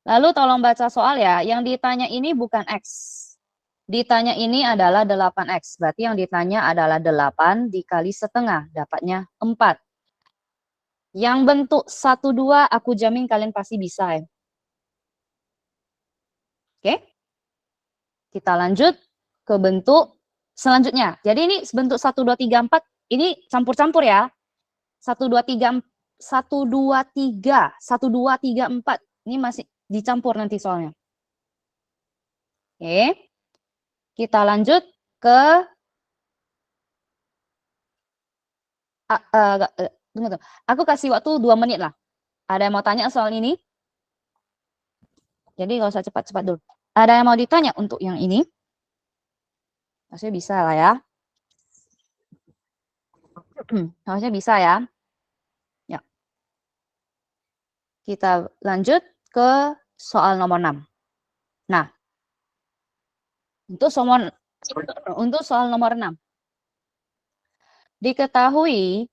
Lalu tolong baca soal ya. Yang ditanya ini bukan X. Ditanya ini adalah 8X. Berarti yang ditanya adalah 8 dikali setengah. Dapatnya 4. Yang bentuk 1, 2 aku jamin kalian pasti bisa ya. Oke. Kita lanjut ke bentuk selanjutnya. Jadi ini bentuk 1, 2, 3, 4 ini campur-campur ya. 1, 2, 3, 1, 2, 3, 1, 2, 3, 4. Ini masih dicampur nanti soalnya. Oke. Kita lanjut ke tunggu. Aku kasih waktu 2 menit lah. Ada yang mau tanya soal ini? Jadi nggak usah cepat-cepat dulu. Ada yang mau ditanya untuk yang ini? Harusnya bisa lah ya. Harusnya bisa ya. Ya. Kita lanjut ke soal nomor 6. Nah, untuk soal nomor 6. Diketahui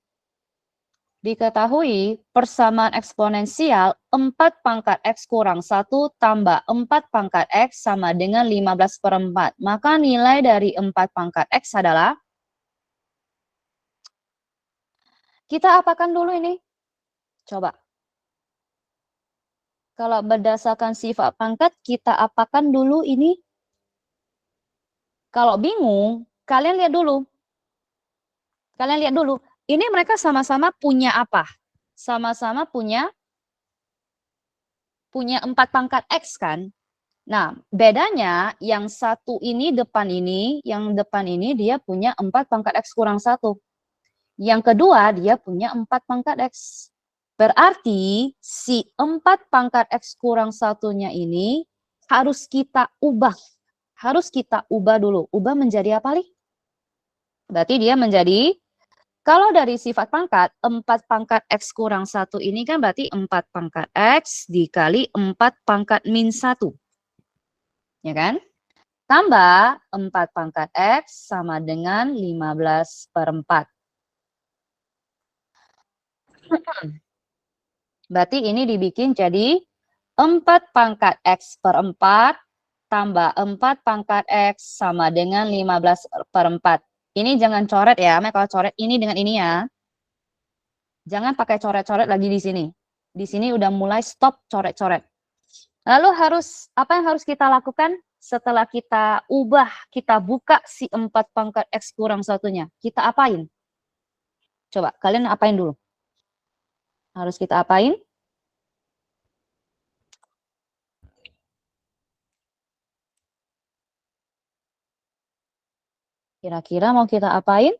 Diketahui persamaan eksponensial 4 pangkat X kurang 1 tambah 4 pangkat X sama dengan 15/4. Maka nilai dari 4 pangkat X adalah, kita apakan dulu ini? Coba. Kalau berdasarkan sifat pangkat, kita apakan dulu ini? Kalau bingung, kalian lihat dulu. Kalian lihat dulu. Ini mereka sama-sama punya apa? Sama-sama punya 4 pangkat X kan? Nah, bedanya yang satu ini depan ini, yang depan ini dia punya 4 pangkat X kurang 1. Yang kedua dia punya 4 pangkat X. Berarti si 4 pangkat X kurang 1-nya ini harus kita ubah. Harus kita ubah dulu. Ubah menjadi apa, Li? Berarti dia menjadi, kalau dari sifat pangkat, 4 pangkat X kurang 1 ini kan berarti 4 pangkat X dikali 4 pangkat min 1. Ya kan? Tambah 4 pangkat X sama dengan 15/4. Berarti ini dibikin jadi 4 pangkat X per 4 tambah 4 pangkat X sama dengan 15/4. Ini jangan coret ya, kalau coret ini dengan ini ya. Jangan pakai coret-coret lagi di sini. Di sini udah mulai stop coret-coret. Lalu apa yang harus kita lakukan setelah kita ubah, kita buka si 4 pangkat X kurang 1-nya? Kita apain? Coba, kalian apain dulu? Harus kita apain? Kira-kira mau kita apain?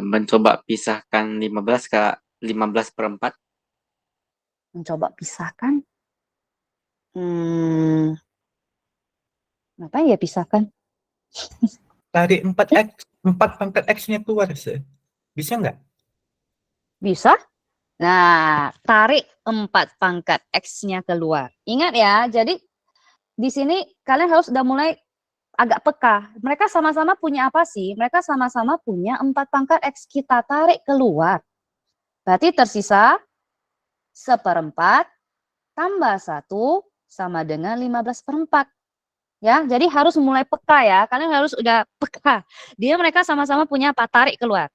Mencoba pisahkan 15 ke 15/4. Mencoba pisahkan. Ngapain ya pisahkan? Tarik 4 pangkat X-nya keluar, bisa nggak? Bisa. Nah, tarik 4 pangkat X-nya keluar. Ingat ya, jadi di sini kalian harus udah mulai agak peka. Mereka sama-sama punya apa sih? Mereka sama-sama punya 4 pangkat X. Kita tarik keluar. Berarti tersisa 1/4 tambah 1 sama dengan 15/4. Ya, jadi harus mulai peka ya. Kalian harus udah peka. Mereka sama-sama punya apa? Tarik keluar.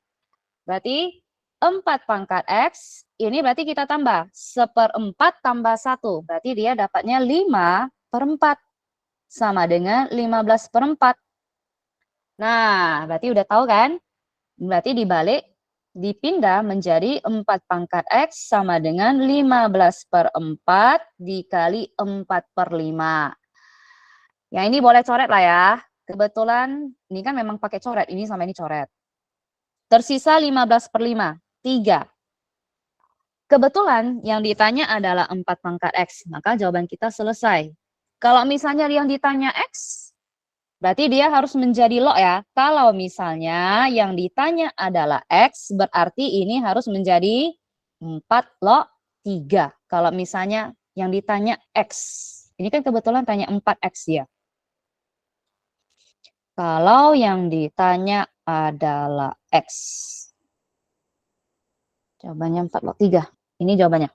Berarti 4 pangkat X, ini berarti kita tambah 1/4 tambah 1. Berarti dia dapatnya 5/4. Sama dengan 15/4. Nah, berarti udah tahu kan? Berarti dibalik, dipindah menjadi 4 pangkat X sama dengan 15/4 dikali 4/5. Ya ini boleh coret lah ya. Kebetulan ini kan memang pakai coret, ini sama ini coret. Tersisa 15/5, 3. Kebetulan yang ditanya adalah 4 pangkat X, maka jawaban kita selesai. Kalau misalnya yang ditanya X, berarti dia harus menjadi log ya. Kalau misalnya yang ditanya adalah X, berarti ini harus menjadi 4 log 3. Kalau misalnya yang ditanya X, ini kan kebetulan tanya 4X ya. Kalau yang ditanya adalah X. Jawabannya 4 log 3. Ini jawabannya.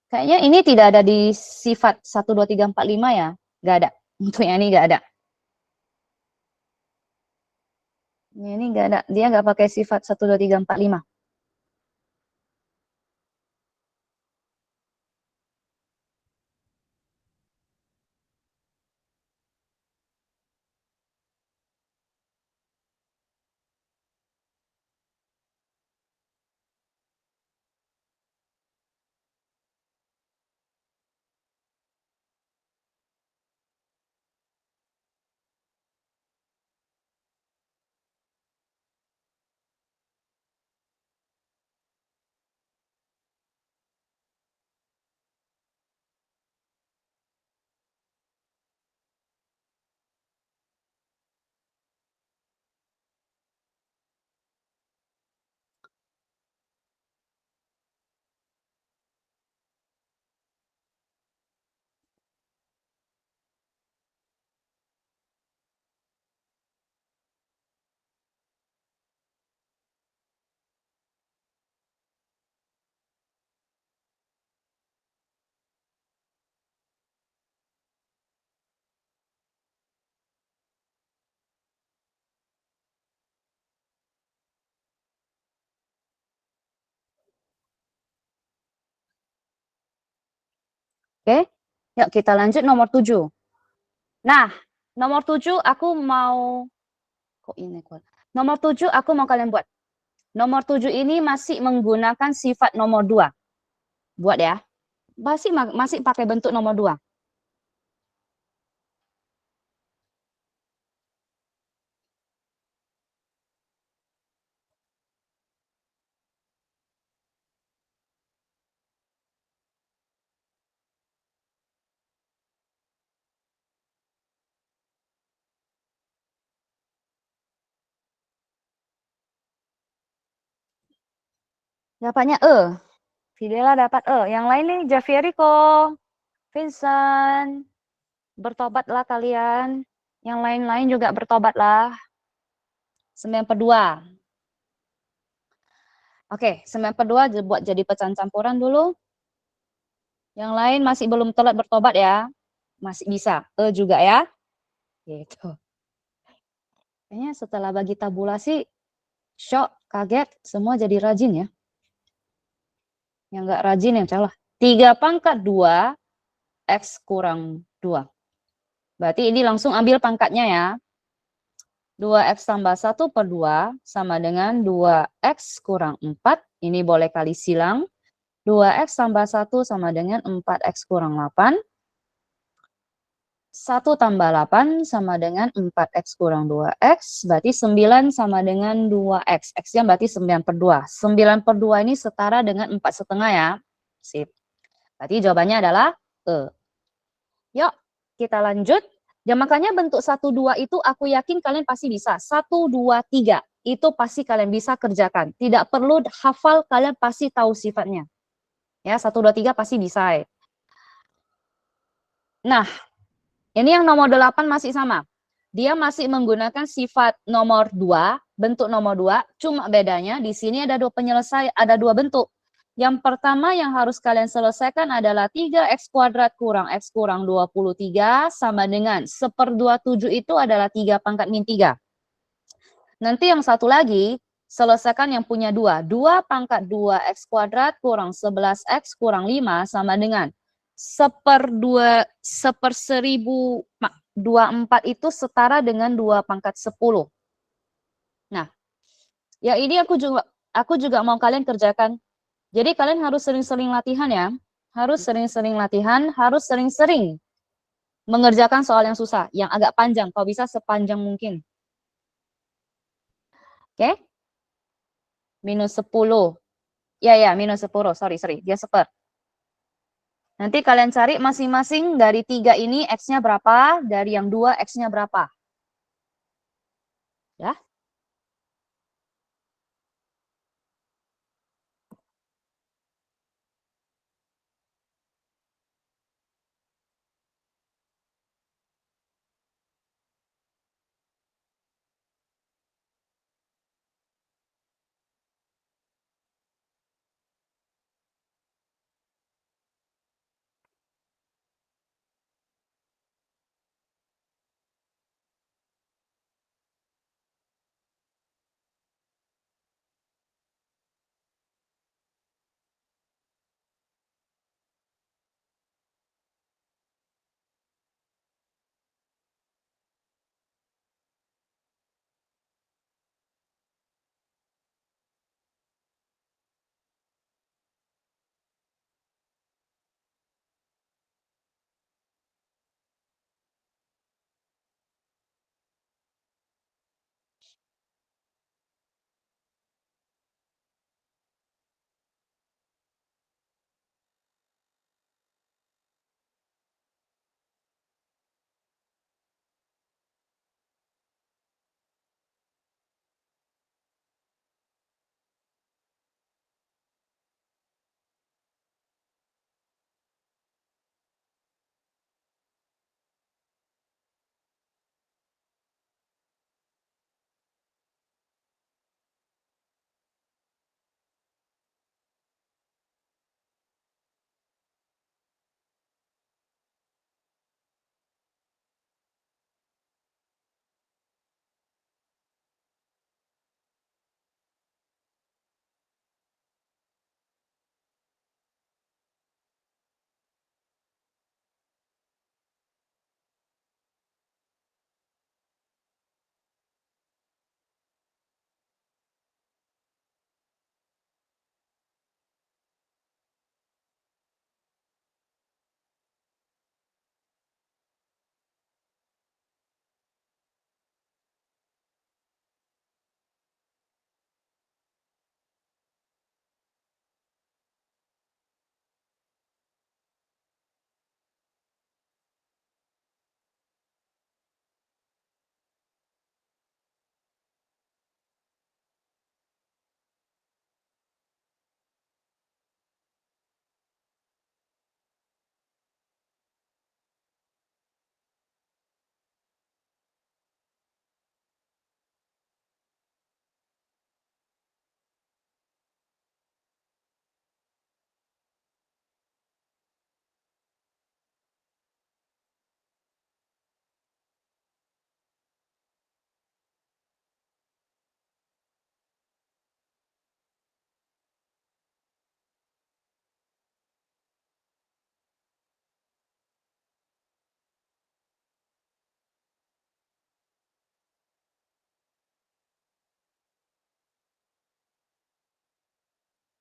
Kayaknya ini tidak ada di sifat 1, 2, 3, 4, 5 ya. Nggak ada. Untuk yang ini nggak ada. Ini nggak ada. Dia nggak pakai sifat 1, 2, 3, 4, 5. Oke, yuk kita lanjut nomor 7. Nah, nomor 7 aku mau, nomor 7 aku mau kalian buat. Nomor 7 ini masih menggunakan sifat nomor 2. Buat ya. Masih pakai bentuk nomor 2. Dapatnya E. Fidela dapat E. Yang lain nih, Javierico, Vincent, bertobatlah kalian. Yang lain-lain juga bertobatlah. 9/2. Oke, 9/2 buat jadi pecahan campuran dulu. Yang lain masih belum telat bertobat ya. Masih bisa. E juga ya. Gitu. Kayaknya setelah bagi tabulasi, shock, kaget, semua jadi rajin ya. Yang nggak rajin yang salah. 3/2 X kurang 2. Berarti ini langsung ambil pangkatnya ya. 2X tambah 1/2 sama dengan 2X kurang 4. Ini boleh kali silang. 2X tambah 1 sama dengan 4X kurang 8. 1 tambah 8 sama dengan 4X kurang 2X. Berarti 9 sama dengan 2X. X-nya berarti 9/2. 9/2 ini setara dengan 4,5 ya. Sip. Berarti jawabannya adalah E. Yuk, kita lanjut. Ya makanya bentuk 1, 2 itu aku yakin kalian pasti bisa. 1, 2, 3. Itu pasti kalian bisa kerjakan. Tidak perlu hafal, kalian pasti tahu sifatnya. Ya, 1, 2, 3 pasti bisa. Nah, ini yang nomor 8 masih sama. Dia masih menggunakan sifat nomor 2, bentuk nomor 2, cuma bedanya di sini ada dua bentuk. Yang pertama yang harus kalian selesaikan adalah 3x kuadrat kurang x kurang 23 sama dengan 1/27 itu adalah 3/-3. Nanti yang satu lagi, selesaikan yang punya 2. 2/2x kuadrat kurang 11x kurang 5 sama dengan 1/1024 itu setara dengan 2/10. Nah, ya ini aku juga mau kalian kerjakan. Jadi kalian harus sering-sering latihan ya. Harus sering-sering latihan, harus sering-sering mengerjakan soal yang susah, yang agak panjang, kalau bisa sepanjang mungkin. Oke? -10. Ya, -10. Sorry. Dia seper. Nanti kalian cari masing-masing dari 3 ini X-nya berapa, dari yang 2 X-nya berapa. Ya.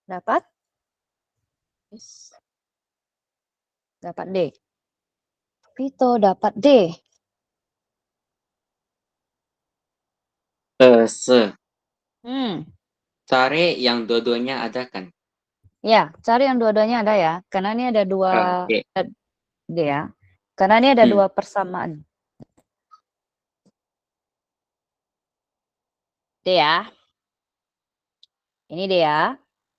Dapat? Yes. Dapat D. Vito dapat D. Se. Hmm. Cari yang dua-duanya ada kan? Ya, cari yang dua-duanya ada ya. Karena ini ada dua Oke. D ya. Karena ini ada dua persamaan. D ya. Ini D ya.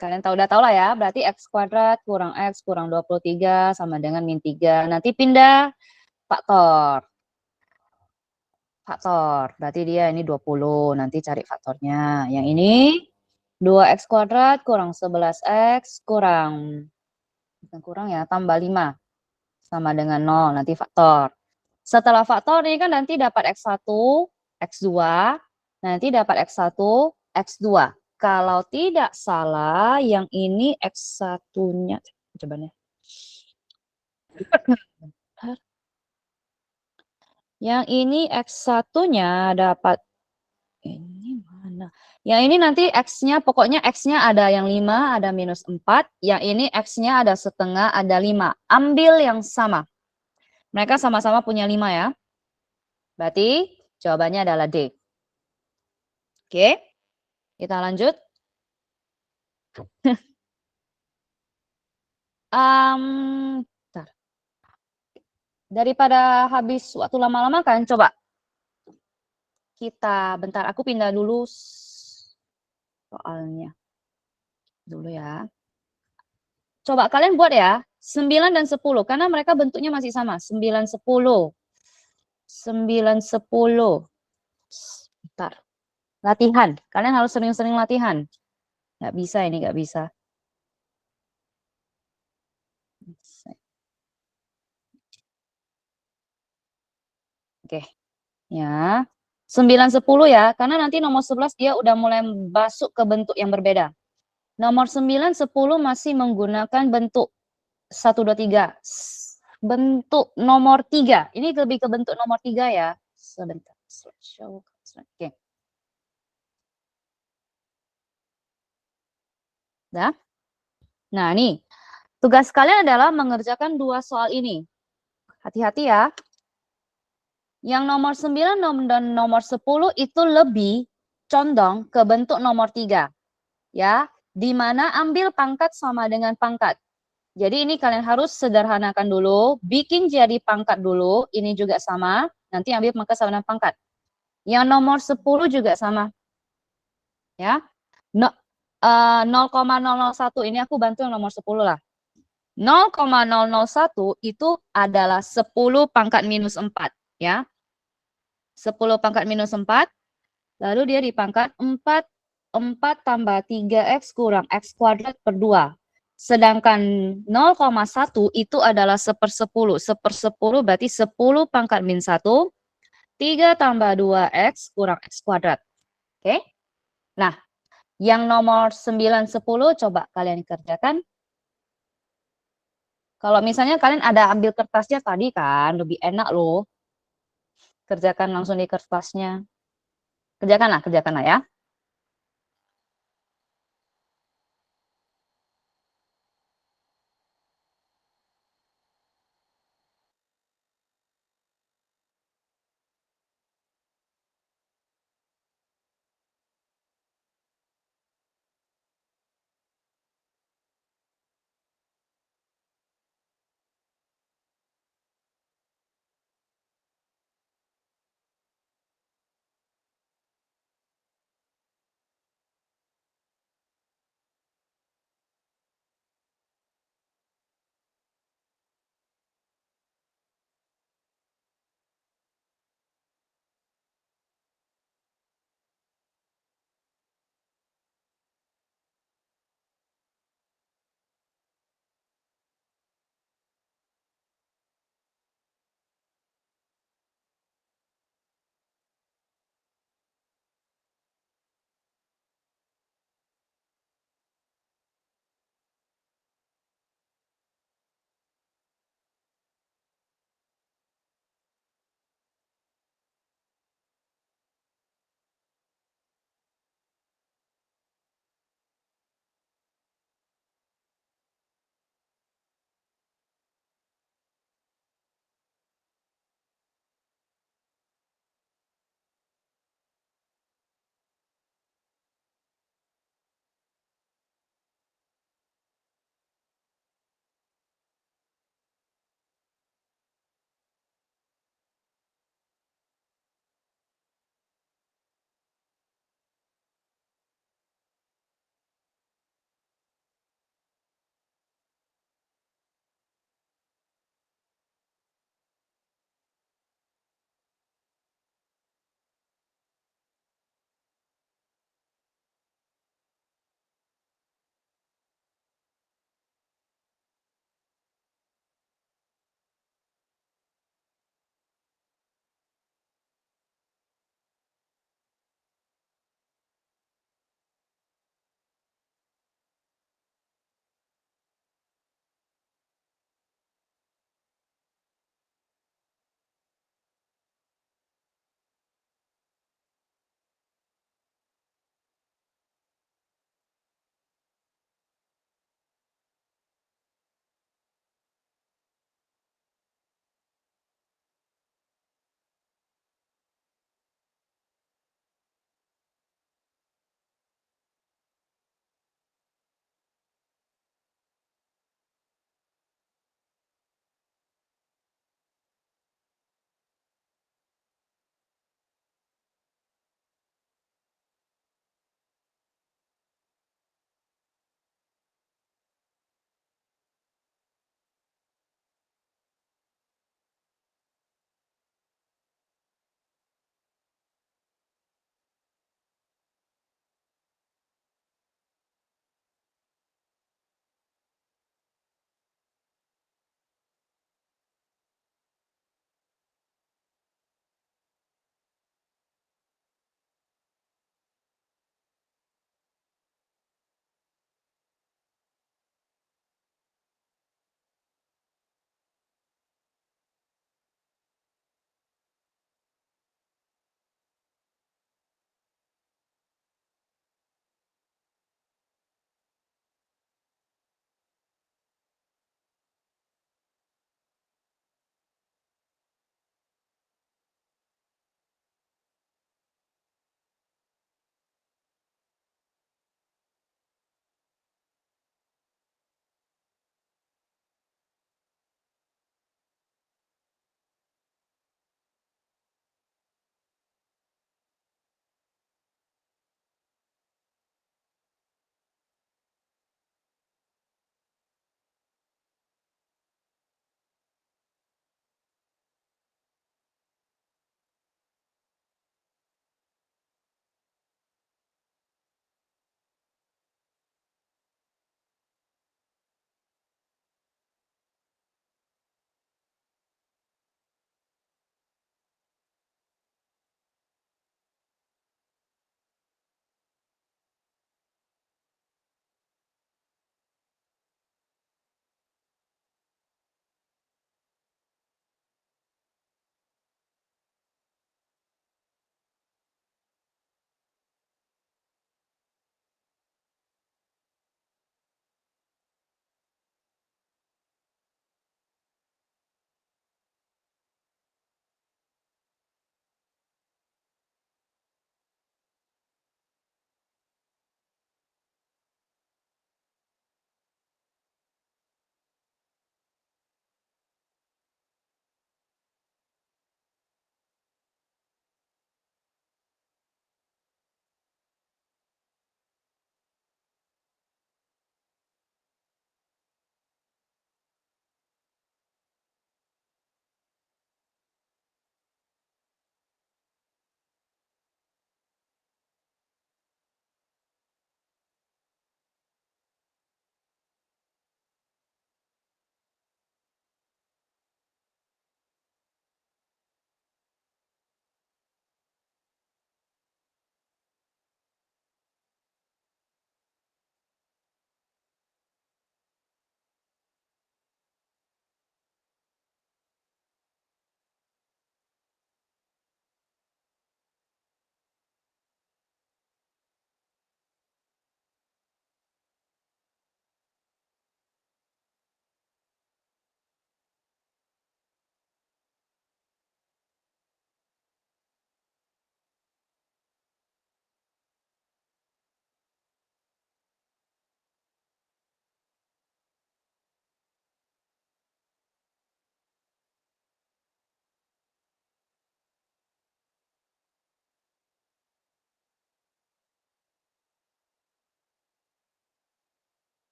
Kalian udah tahu lah ya. Berarti X kuadrat kurang X kurang 23 sama dengan min 3. Nanti pindah faktor. Faktor. Berarti dia ini 20. Nanti cari faktornya. Yang ini 2X kuadrat kurang 11X kurang. Bukan kurang ya. Tambah 5. Sama dengan 0. Nanti faktor. Setelah faktor ini kan nanti dapat X1, X2. Nanti dapat X1, X2. Kalau tidak salah, yang ini X1-nya. Coba nih. Yang ini X1-nya dapat. Ini mana? Yang ini nanti X-nya, pokoknya X-nya ada yang 5, ada minus 4. Yang ini X-nya ada setengah, ada 5. Ambil yang sama. Mereka sama-sama punya 5 ya. Berarti jawabannya adalah D. Oke, kita lanjut. Bentar. Daripada habis waktu lama-lama kan, coba kita, bentar aku pindah dulu soalnya. Dulu ya. Coba kalian buat ya, 9 dan 10, karena mereka bentuknya masih sama, 9, 10. 9, 10. Bentar. Latihan, kalian harus sering-sering latihan. Nggak bisa ini, nggak bisa. Oke, ya. 9, 10 ya, karena nanti nomor 11 dia udah mulai masuk ke bentuk yang berbeda. Nomor 9, 10 masih menggunakan bentuk 1, 2, 3. Bentuk nomor 3, ini lebih ke bentuk nomor 3 ya. Sebentar. Oke. Dah. Nah, nih. Tugas kalian adalah mengerjakan 2 soal ini. Hati-hati ya. Yang nomor 9 dan nomor 10 itu lebih condong ke bentuk nomor 3. Ya, di mana ambil pangkat sama dengan pangkat. Jadi ini kalian harus sederhanakan dulu, bikin jadi pangkat dulu, ini juga sama, nanti ambil pangkat sama dengan pangkat. Yang nomor 10 juga sama. Ya. 0,001 ini aku bantu yang nomor 10 lah. 0,001 itu adalah 10 pangkat minus 4. Ya. 10 pangkat minus 4, lalu dia di pangkat 4 tambah 3X kurang X kuadrat per 2. Sedangkan 0,1 itu adalah 1/10. 1/10 berarti 10 pangkat min 1. 3 tambah 2X kurang X kuadrat. Oke. Nah, yang nomor 9, 10 coba kalian kerjakan. Kalau misalnya kalian ada ambil kertasnya tadi kan, lebih enak loh. Kerjakan langsung di kertasnya. Kerjakanlah ya.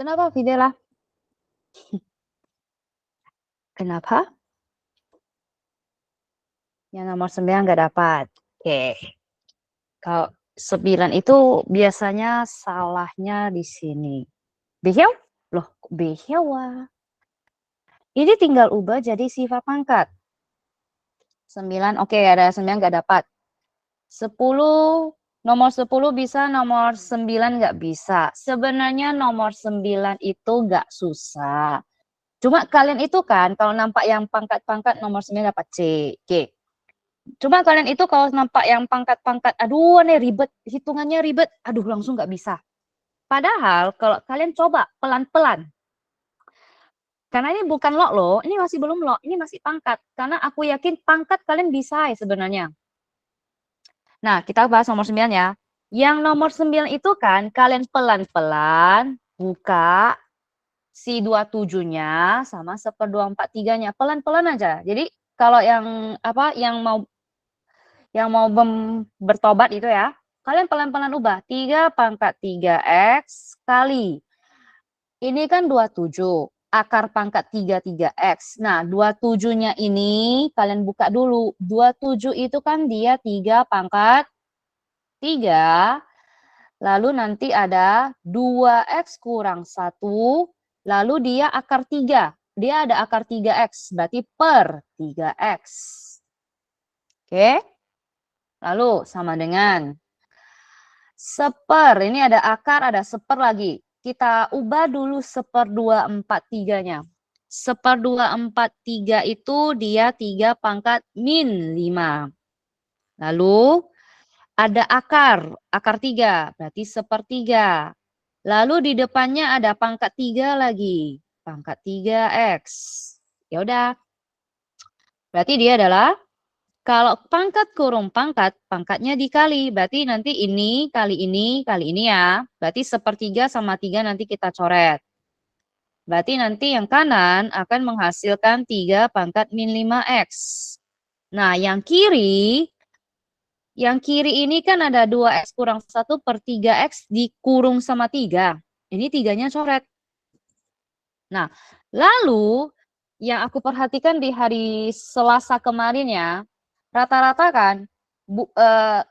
Kenapa Fidela? Kenapa? Yang nomor 9 nggak dapat. Oke. Kalau 9 itu biasanya salahnya di sini. Behel? Loh, kok behewa? Ini tinggal ubah jadi sifat pangkat. 9, oke, ada 9 nggak dapat. 10, nomor 10 bisa, nomor 9 nggak bisa. Sebenarnya nomor 9 itu nggak susah. Cuma kalian itu kan, kalau nampak yang pangkat-pangkat nomor 9 dapat C. Oke. Cuma kalian itu kalau nampak yang pangkat-pangkat, aduh nih ribet, hitungannya ribet, aduh langsung nggak bisa. Padahal kalau kalian coba pelan-pelan, karena ini bukan log loh, ini masih belum log, ini masih pangkat. Karena aku yakin pangkat kalian bisa sebenarnya. Nah, kita bahas nomor 9 ya. Yang nomor 9 itu kan kalian pelan-pelan buka si 27-nya sama 1/2/4/3-nya. Pelan-pelan aja. Jadi kalau yang apa yang mau bertobat itu ya, kalian pelan-pelan ubah. 3/3x kali. Ini kan 27. Akar pangkat 3x. Nah, 27-nya ini kalian buka dulu. 27 itu kan dia 3/3. Lalu nanti ada 2x kurang 1. Lalu dia akar 3. Dia ada akar 3x. Berarti per 3x. Oke. Lalu sama dengan seper. Ini ada akar, ada seper lagi. Kita ubah dulu 1/2/4/3-nya. 1/2/4/3 itu dia 3/-5. Lalu ada akar 3, berarti 1/3. Lalu di depannya ada pangkat 3 lagi, pangkat 3x. Ya udah. Berarti dia adalah kalau pangkat kurung pangkat, pangkatnya dikali. Berarti nanti ini kali ini ya. Berarti 1/3 sama 3 nanti kita coret. Berarti nanti yang kanan akan menghasilkan 3/-5x. Nah, yang kiri ini kan ada 2x kurang 1/3x dikurung sama 3. Ini 3-nya coret. Nah, lalu yang aku perhatikan di hari Selasa kemarin ya, rata-rata kan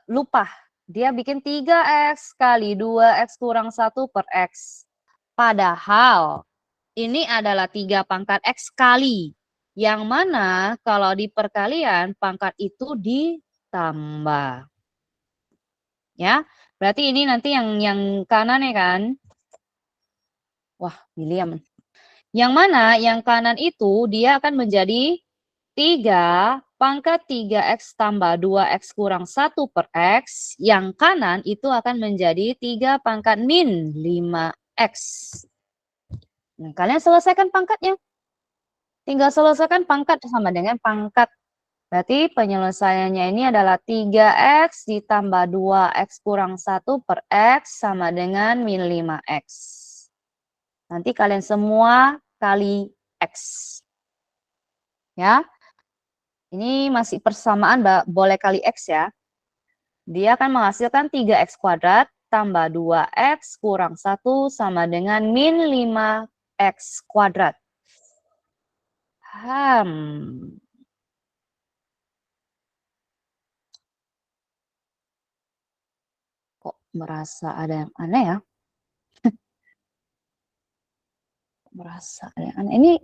lupa. Dia bikin 3x kali 2x kurang 1/x. Padahal ini adalah 3/x kali. Yang mana kalau di perkalian pangkat itu ditambah. Ya, berarti ini nanti yang kanan ya kan. Wah, William. Yang mana yang kanan itu dia akan menjadi 3/3x tambah 2x kurang 1/x. Yang kanan itu akan menjadi 3/-5x. Nah, kalian selesaikan pangkatnya. Tinggal selesaikan pangkat sama dengan pangkat. Berarti penyelesaiannya ini adalah 3x ditambah 2x kurang 1/x sama dengan -5x. Nanti kalian semua kali x. Ya. Ini masih persamaan boleh kali x ya. Dia akan menghasilkan 3x kuadrat tambah 2x kurang 1 sama dengan -5x kuadrat. Kok merasa ada yang aneh ya? Merasa ada yang aneh. Ini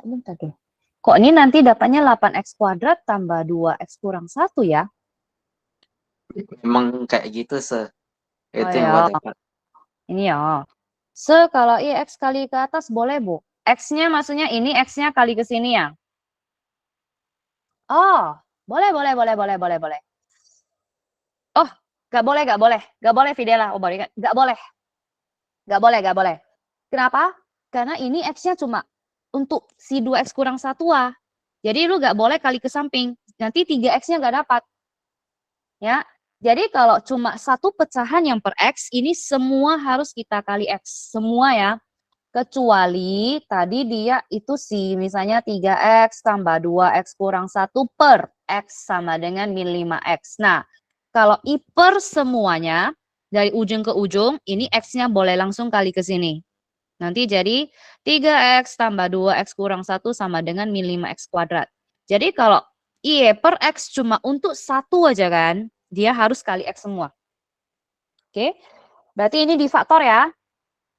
bentar dulu. Kok ini nanti dapatnya 8x kuadrat tambah 2x kurang 1 ya? Emang kayak gitu, Itu yang ya. buat dapat. Ini ya. Kalau x kali ke atas boleh, Bu? X-nya maksudnya ini X-nya kali ke sini ya? Oh, boleh. Oh, nggak boleh Fidela. Oh, boleh, nggak boleh. Kenapa? Karena ini X-nya cuma untuk si 2x kurang 1 ah. Jadi lu nggak boleh kali ke samping. Nanti 3x-nya nggak dapat. Ya. Jadi kalau cuma satu pecahan yang per X, ini semua harus kita kali X. Semua ya. Kecuali tadi dia itu sih misalnya 3x tambah 2x kurang 1 per X sama dengan -5x. Nah, kalau I per semuanya, Dari ujung ke ujung, ini X-nya boleh langsung kali ke sini. Nanti jadi 3X tambah 2X kurang 1 sama dengan min 5X kuadrat. Jadi kalau Y per X cuma untuk 1 aja kan, dia harus kali X semua. Oke, berarti ini difaktor ya.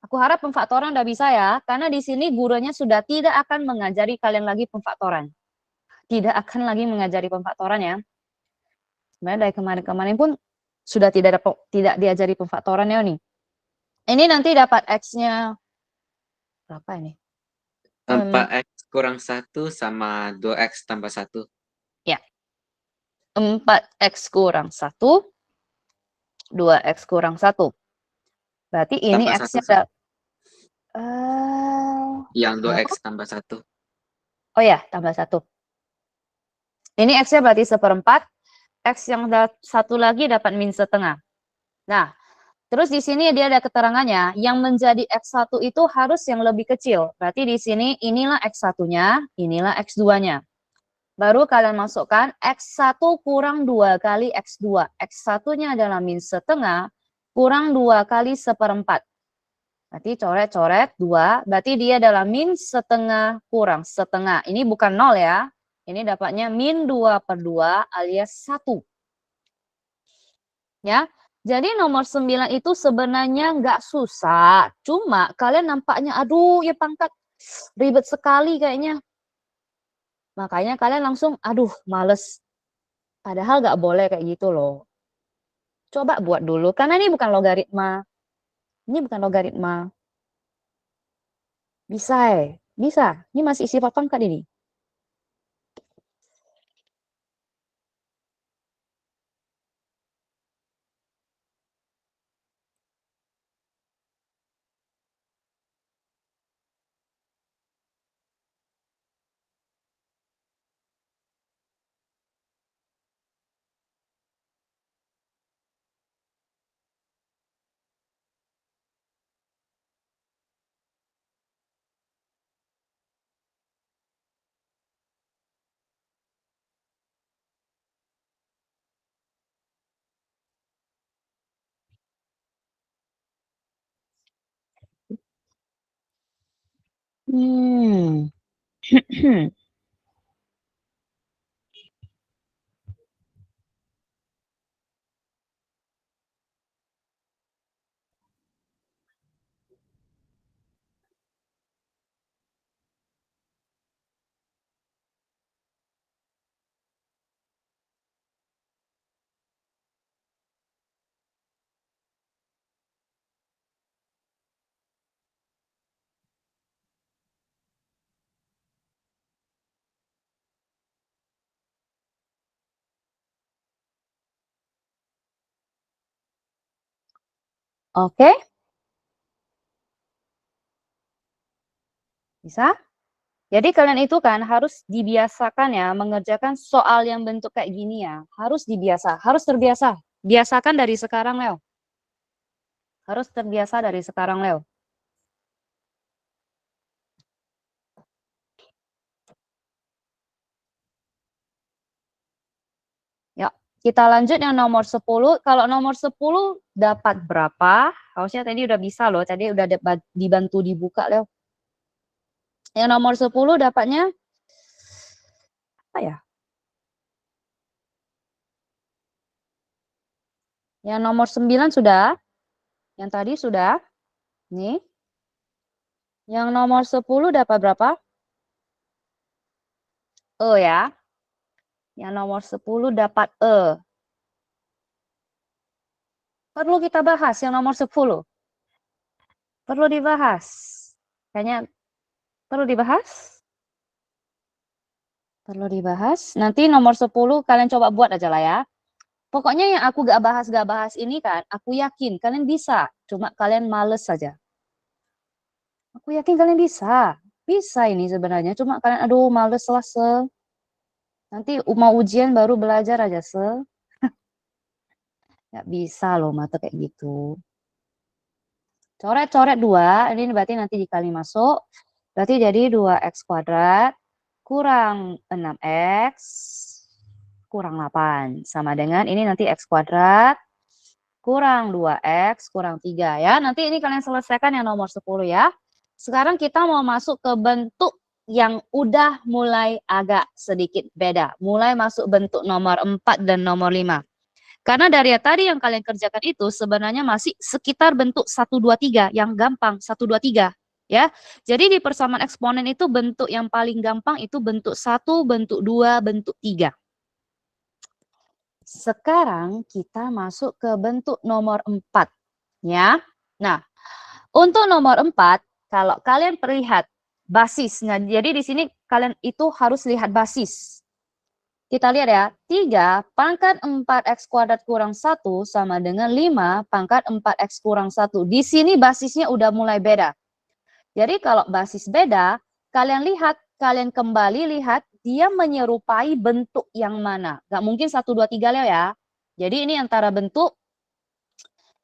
Aku harap pemfaktoran udah bisa ya, karena di sini gurunya sudah tidak akan mengajari kalian lagi pemfaktoran. Tidak akan lagi mengajari pemfaktoran ya. Sebenarnya dari kemarin-kemarin pun sudah tidak diajari pemfaktoran ya nih. Ini nanti dapat X-nya berapa ini? 4X kurang 1 sama 2X tambah 1. Ya. 4X kurang 1, 2X kurang 1. Berarti ini Tambah X-nya 1, yang 2X tambah 1. oh ya, tambah 1. Ini X-nya berarti 1/4. X yang satu lagi dapat min setengah. Nah, terus di sini dia ada keterangannya, yang menjadi X1 itu harus yang lebih kecil. Berarti di sini inilah X1-nya, inilah X2-nya. Baru kalian masukkan X1 kurang 2 kali X2. X1-nya adalah min setengah kurang 2 kali 1/4. Berarti coret-coret 2, berarti dia adalah min setengah kurang setengah. Ini bukan 0 ya. Ini dapatnya min 2/2 alias 1. Ya, jadi nomor 9 itu sebenarnya nggak susah. Cuma kalian nampaknya, aduh ya pangkat ribet sekali kayaknya. Makanya kalian langsung, aduh males. Padahal nggak boleh kayak gitu loh. Coba buat dulu, karena ini bukan logaritma. Ini bukan logaritma. Bisa bisa. Ini masih sifat pangkat ini. Oke. Bisa? Jadi kalian itu kan harus dibiasakan ya mengerjakan soal yang bentuk kayak gini ya. Harus terbiasa. Biasakan dari sekarang, Leo. Harus terbiasa dari sekarang, Leo. Ya, kita lanjut yang nomor 10. Kalau nomor 10 dapat berapa? Harusnya tadi udah bisa loh. Tadi udah dibantu dibuka, Leo. Yang nomor 10 dapatnya apa ya? Yang nomor 9 sudah. Yang tadi sudah. Nih. Yang nomor 10 dapat berapa? E ya. Yang nomor 10 dapat E. Perlu kita bahas yang nomor 10. Perlu dibahas. Kayaknya perlu dibahas. Perlu dibahas. Nanti nomor 10 kalian coba buat aja lah ya. Pokoknya yang aku gak bahas ini kan, aku yakin kalian bisa. Cuma kalian males saja. Aku yakin kalian bisa. Bisa ini sebenarnya. Cuma kalian, aduh males lah, Se. Nanti mau ujian baru belajar aja, Se. Gak bisa loh mata kayak gitu. Coret-coret 2, ini berarti nanti dikali masuk. Berarti jadi 2x kuadrat kurang 6x kurang 8. Sama dengan ini nanti x kuadrat kurang 2X kurang 3 ya. Nanti ini kalian selesaikan yang nomor 10 ya. Sekarang kita mau masuk ke bentuk yang udah mulai agak sedikit beda. Mulai masuk bentuk nomor 4 dan nomor 5. Karena dari tadi yang kalian kerjakan itu sebenarnya masih sekitar bentuk 1, 2, 3 yang gampang 1, 2, 3 ya. Jadi di persamaan eksponen itu bentuk yang paling gampang itu bentuk 1, bentuk 2, bentuk 3. Sekarang kita masuk ke bentuk nomor 4 ya. Nah, untuk nomor 4 kalau kalian perlihat basisnya. Jadi di sini kalian itu harus lihat basis. Kita lihat ya, 3 pangkat 4x kuadrat kurang 1 sama dengan 5 pangkat 4x kurang 1. Di sini basisnya udah mulai beda. Jadi kalau basis beda, kalian kembali lihat dia menyerupai bentuk yang mana. Gak mungkin 1, 2, 3 Leo ya. Jadi ini antara bentuk,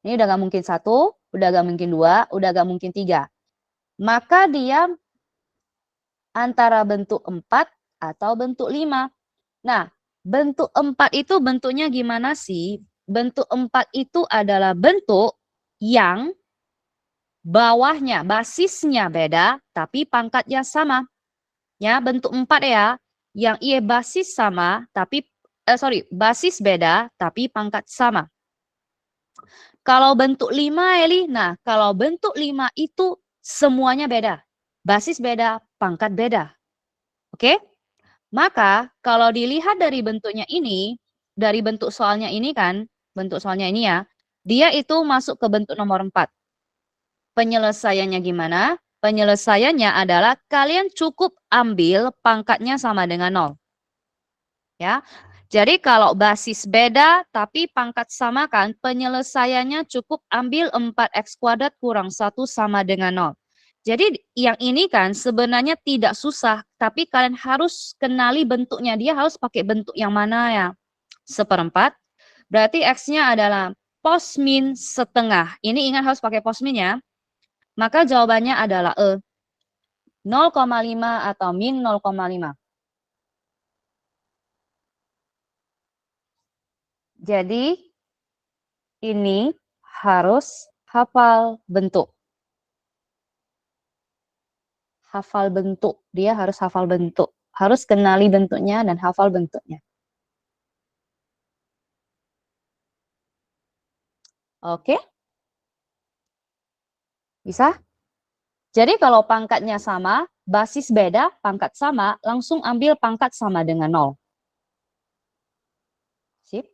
ini udah gak mungkin 1, udah gak mungkin 2, udah gak mungkin 3. Maka dia antara bentuk 4 atau bentuk 5. Nah, bentuk 4 itu bentuknya gimana sih? Bentuk 4 itu adalah bentuk yang bawahnya, basisnya beda, tapi pangkatnya sama. Ya, bentuk 4 ya. Yang ia basis sama, tapi basis beda, tapi pangkat sama. Kalau bentuk 5, Eli, nah kalau bentuk 5 itu semuanya beda. Basis beda, pangkat beda. Oke? Maka kalau dilihat dari bentuknya ini, dari bentuk soalnya ini kan, bentuk soalnya ini ya, dia itu masuk ke bentuk nomor 4. Penyelesaiannya gimana? Penyelesaiannya adalah kalian cukup ambil pangkatnya sama dengan 0. Ya. Jadi kalau basis beda tapi pangkat sama kan, penyelesaiannya cukup ambil 4x kuadrat kurang 1 sama dengan 0. Jadi yang ini kan sebenarnya tidak susah, tapi kalian harus kenali bentuknya. Dia harus pakai bentuk yang mana ya? 1/4. Berarti X-nya adalah pos min setengah. Ini ingat harus pakai pos min ya. Maka jawabannya adalah 0,5 atau min 0,5. Jadi ini harus hafal bentuk. Hafal bentuk. Dia harus hafal bentuk. Harus kenali bentuknya dan hafal bentuknya. Oke? Bisa? Jadi kalau pangkatnya sama, basis beda, pangkat sama, langsung ambil pangkat sama dengan 0. Sip?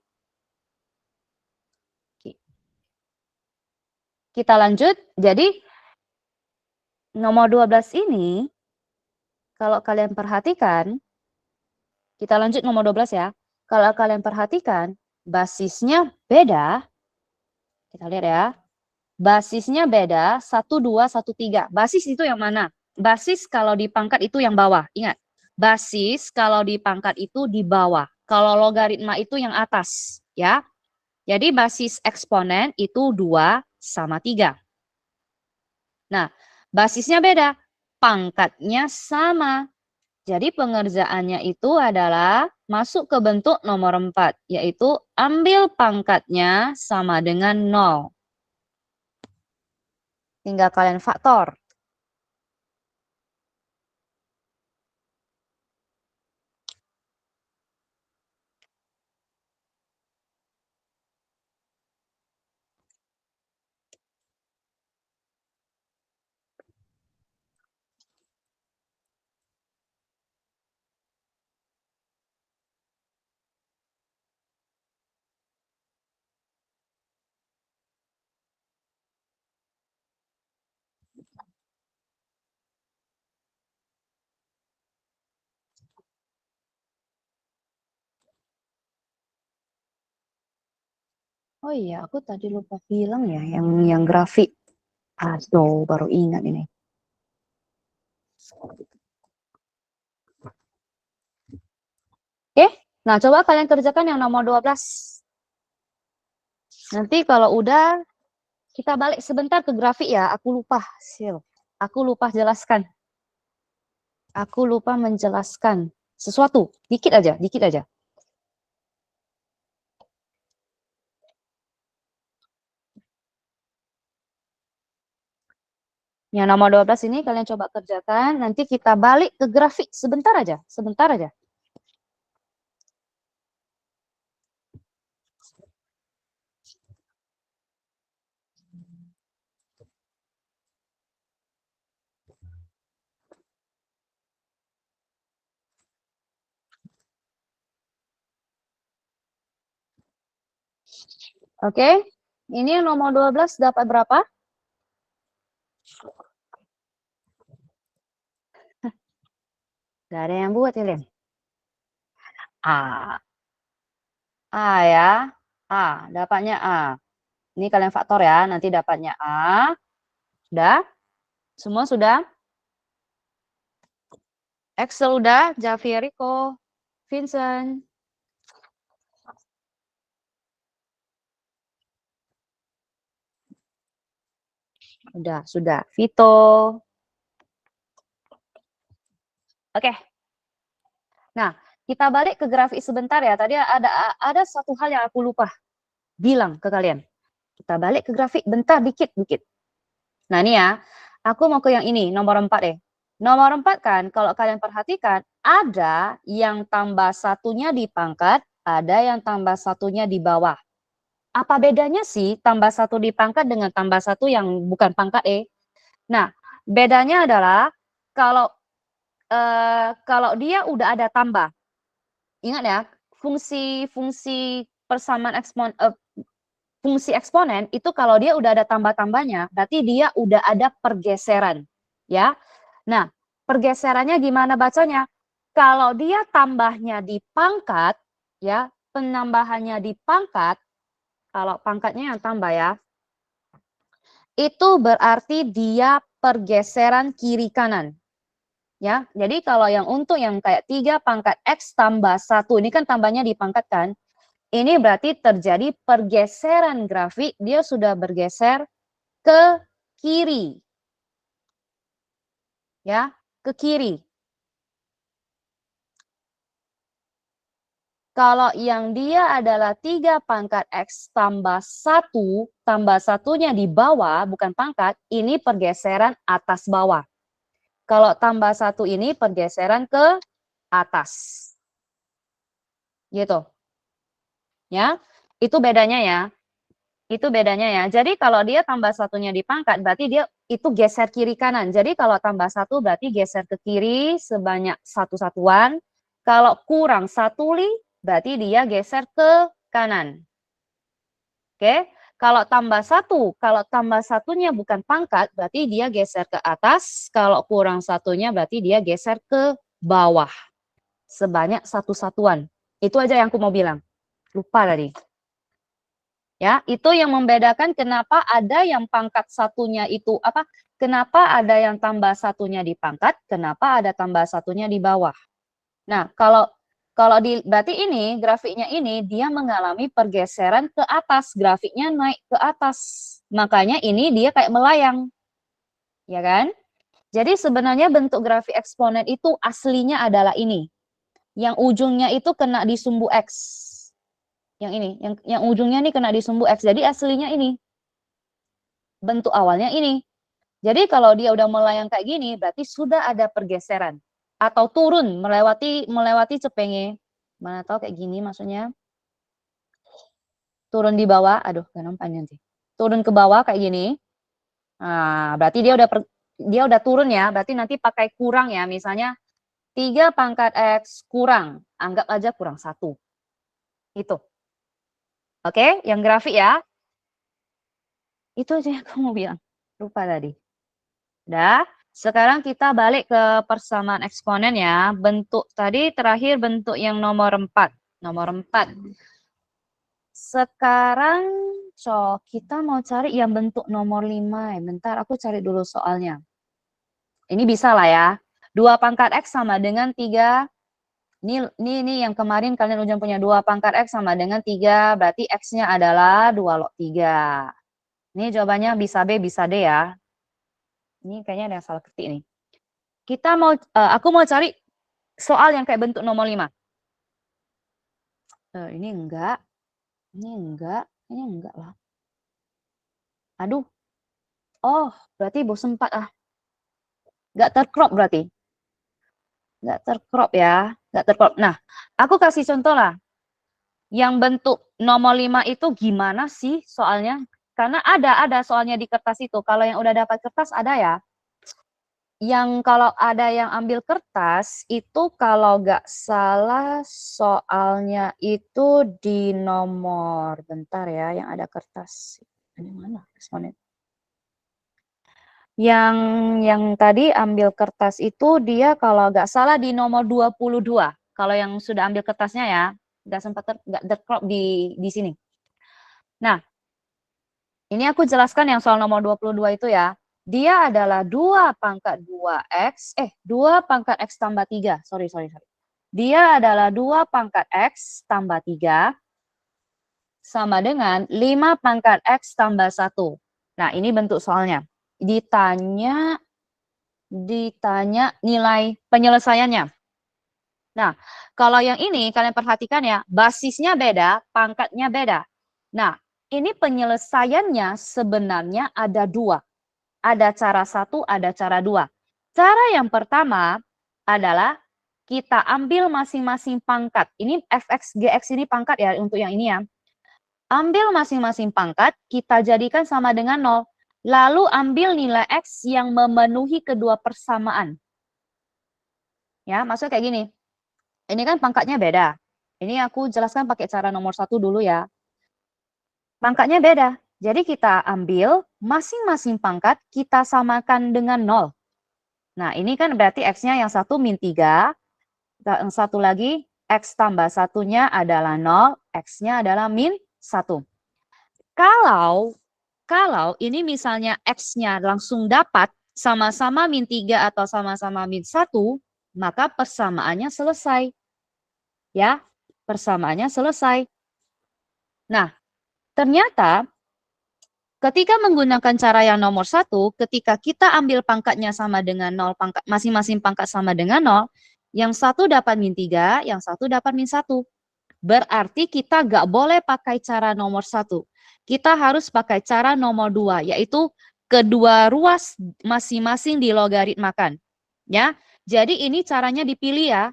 Kita lanjut. Jadi nomor 12 ini, kalau kalian perhatikan, kita lanjut nomor 12 ya. Kalau kalian perhatikan, basisnya beda. Kita lihat ya. Basisnya beda, 1, 2, 1, 3. Basis itu yang mana? Basis kalau di pangkat itu yang bawah. Ingat, basis kalau di pangkat itu di bawah. Kalau logaritma itu yang atas. Ya. Jadi basis eksponen itu 2 sama 3. Nah, basisnya beda. Pangkatnya sama. Jadi pengerjaannya itu adalah masuk ke bentuk nomor 4. Yaitu ambil pangkatnya sama dengan 0. Tinggal kalian faktor. Oh iya, aku tadi lupa bilang ya yang grafik. Aduh, baru ingat ini. Oke, nah coba kalian kerjakan yang nomor 12. Nanti kalau udah, kita balik sebentar ke grafik ya. Aku lupa, Aku lupa jelaskan. Aku lupa menjelaskan sesuatu. Dikit aja, dikit aja. Yang nomor 12 ini kalian coba kerjakan, nanti kita balik ke grafik sebentar aja, sebentar aja. Oke, ini yang nomor 12 dapat berapa? Gak ada yang buat ya, Len? A. A ya. A, dapatnya A. Ini kalian faktor ya, nanti dapatnya A. Sudah? Semua sudah? Excel udah? Javier, Rico, Vincent. Sudah. Vito. Oke. Nah, kita balik ke grafik sebentar ya. Tadi ada satu hal yang aku lupa bilang ke kalian. Kita balik ke grafik bentar dikit. Nah, ini ya. Aku mau ke yang ini, nomor 4 deh. Nomor 4 kan, kalau kalian perhatikan, ada yang tambah satunya di pangkat, ada yang tambah satunya di bawah. Apa bedanya sih tambah satu di pangkat dengan tambah satu yang bukan pangkat Nah, bedanya adalah kalau dia udah ada tambah, ingat ya, fungsi persamaan fungsi eksponen itu kalau dia udah ada tambah-tambahnya, berarti dia udah ada pergeseran, ya. Nah, pergeserannya gimana bacanya? Kalau dia tambahnya di pangkat, ya, penambahannya di pangkat, kalau pangkatnya yang tambah ya, itu berarti dia pergeseran kiri kanan. Ya, jadi kalau yang untuk yang kayak 3 pangkat X tambah 1, ini kan tambahnya di pangkat kan, ini berarti terjadi pergeseran grafik, dia sudah bergeser ke kiri. Ya, ke kiri. Kalau yang dia adalah 3 pangkat X tambah 1, tambah satunya di bawah, bukan pangkat, ini pergeseran atas bawah. Kalau tambah 1 ini pergeseran ke atas. Gitu. Ya, itu bedanya ya. Itu bedanya ya. Jadi kalau dia tambah satunya di pangkat, berarti dia itu geser kiri kanan. Jadi kalau tambah 1 berarti geser ke kiri sebanyak 1 satuan. Kalau kurang 1 li, berarti dia geser ke kanan. Oke. Kalau tambah 1, kalau tambah satunya bukan pangkat, berarti dia geser ke atas. Kalau kurang satunya berarti dia geser ke bawah. Sebanyak 1 satuan. Itu aja yang aku mau bilang. Lupa tadi. Ya, itu yang membedakan kenapa ada yang pangkat satunya itu kenapa ada yang tambah satunya di pangkat, kenapa ada tambah satunya di bawah. Nah, kalau berarti ini grafiknya ini dia mengalami pergeseran ke atas, grafiknya naik ke atas. Makanya ini dia kayak melayang. Ya kan? Jadi sebenarnya bentuk grafik eksponen itu aslinya adalah ini. Yang ujungnya itu kena di sumbu X. Yang ini, yang ujungnya nih kena di sumbu X. Jadi aslinya ini. Bentuk awalnya ini. Jadi kalau dia udah melayang kayak gini, berarti sudah ada pergeseran. Atau turun, melewati cepenge. Mana tahu kayak gini maksudnya. Turun di bawah, aduh gak nampak nanti. Turun ke bawah kayak gini. Nah, berarti dia udah turun ya, berarti nanti pakai kurang ya. Misalnya 3 pangkat X kurang, anggap aja kurang 1. Itu. Oke, yang grafik ya. Itu aja yang aku mau bilang. Lupa tadi. Udah. Sekarang kita balik ke persamaan eksponen ya. Bentuk tadi terakhir bentuk yang nomor 4. Nomor 4. Sekarang kita mau cari yang bentuk nomor 5. Bentar aku cari dulu soalnya. Ini bisa lah ya. 2 pangkat X sama dengan 3. Ini yang kemarin kalian ujian punya 2 pangkat X sama dengan 3. Berarti X-nya adalah 2 log 3. Ini jawabannya bisa B, bisa D ya. Ini kayaknya ada yang salah ketik nih. Aku mau cari soal yang kayak bentuk nomor 5. Ini enggak. Ini enggak. Kayaknya enggak lah. Aduh. Oh, berarti box 4 ah. Nggak tercrop berarti. Nggak tercrop ya, nggak tercrop. Nah, aku kasih contoh lah. Yang bentuk nomor 5 itu gimana sih soalnya? Karena ada soalnya di kertas itu. Kalau yang udah dapat kertas ada ya. Yang kalau ada yang ambil kertas, itu kalau nggak salah soalnya itu di nomor, bentar ya, yang ada kertas. Ini mana responnya? Yang tadi ambil kertas itu dia kalau nggak salah di nomor 22. Kalau yang sudah ambil kertasnya ya, nggak sempat nggak tercrop di sini. Nah, ini aku jelaskan yang soal nomor 22 itu ya. Dia adalah 2 pangkat 2x, 2 pangkat x tambah 3. Sorry. Dia adalah 2 pangkat x tambah 3 sama dengan 5 pangkat x tambah 1. Nah, ini bentuk soalnya. Ditanya nilai penyelesaiannya. Nah, kalau yang ini kalian perhatikan ya, basisnya beda, pangkatnya beda. Nah, ini penyelesaiannya sebenarnya ada 2. Ada cara 1, ada cara 2. Cara yang pertama adalah kita ambil masing-masing pangkat. Ini fx, gx ini pangkat ya untuk yang ini ya. Ambil masing-masing pangkat, kita jadikan sama dengan 0. Lalu ambil nilai x yang memenuhi kedua persamaan. Ya, maksudnya kayak gini. Ini kan pangkatnya beda. Ini aku jelaskan pakai cara nomor 1 dulu ya. Pangkatnya beda. Jadi kita ambil masing-masing pangkat, kita samakan dengan 0. Nah, ini kan berarti x-nya yang satu min 3. Yang satu lagi, x tambah satunya adalah 0, x-nya adalah min 1. Kalau ini misalnya x-nya langsung dapat sama-sama min 3 atau sama-sama min 1, maka persamaannya selesai. Ya, persamaannya selesai. Nah, ternyata ketika menggunakan cara yang nomor 1, ketika kita ambil pangkatnya sama dengan 0, masing-masing pangkat sama dengan 0, yang satu dapat min 3, yang satu dapat min 1. Berarti kita nggak boleh pakai cara nomor 1. Kita harus pakai cara nomor 2, yaitu kedua ruas masing-masing dilogaritmakan. Ya, jadi ini caranya dipilih ya.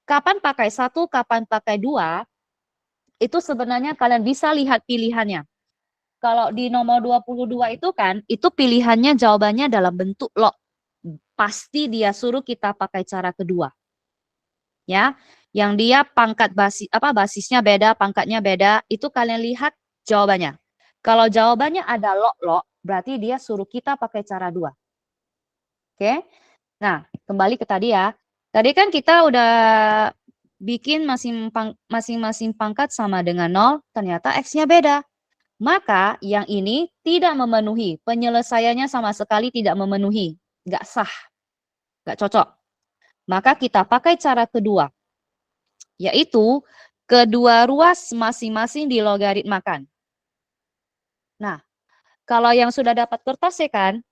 Kapan pakai 1, kapan pakai 2, itu sebenarnya kalian bisa lihat pilihannya. Kalau di nomor 22 itu kan, itu pilihannya jawabannya dalam bentuk log. Pasti dia suruh kita pakai cara kedua. Ya, yang dia pangkat basisnya beda, pangkatnya beda, itu kalian lihat jawabannya. Kalau jawabannya ada log, berarti dia suruh kita pakai cara 2. Oke. Nah, kembali ke tadi ya. Tadi kan kita udah bikin masing-masing pangkat sama dengan 0, ternyata x-nya beda. Maka yang ini tidak memenuhi, penyelesaiannya sama sekali tidak memenuhi, nggak sah, nggak cocok. Maka kita pakai cara kedua, yaitu kedua ruas masing-masing dilogaritmakan. Nah, kalau yang sudah dapat kertas ya kan,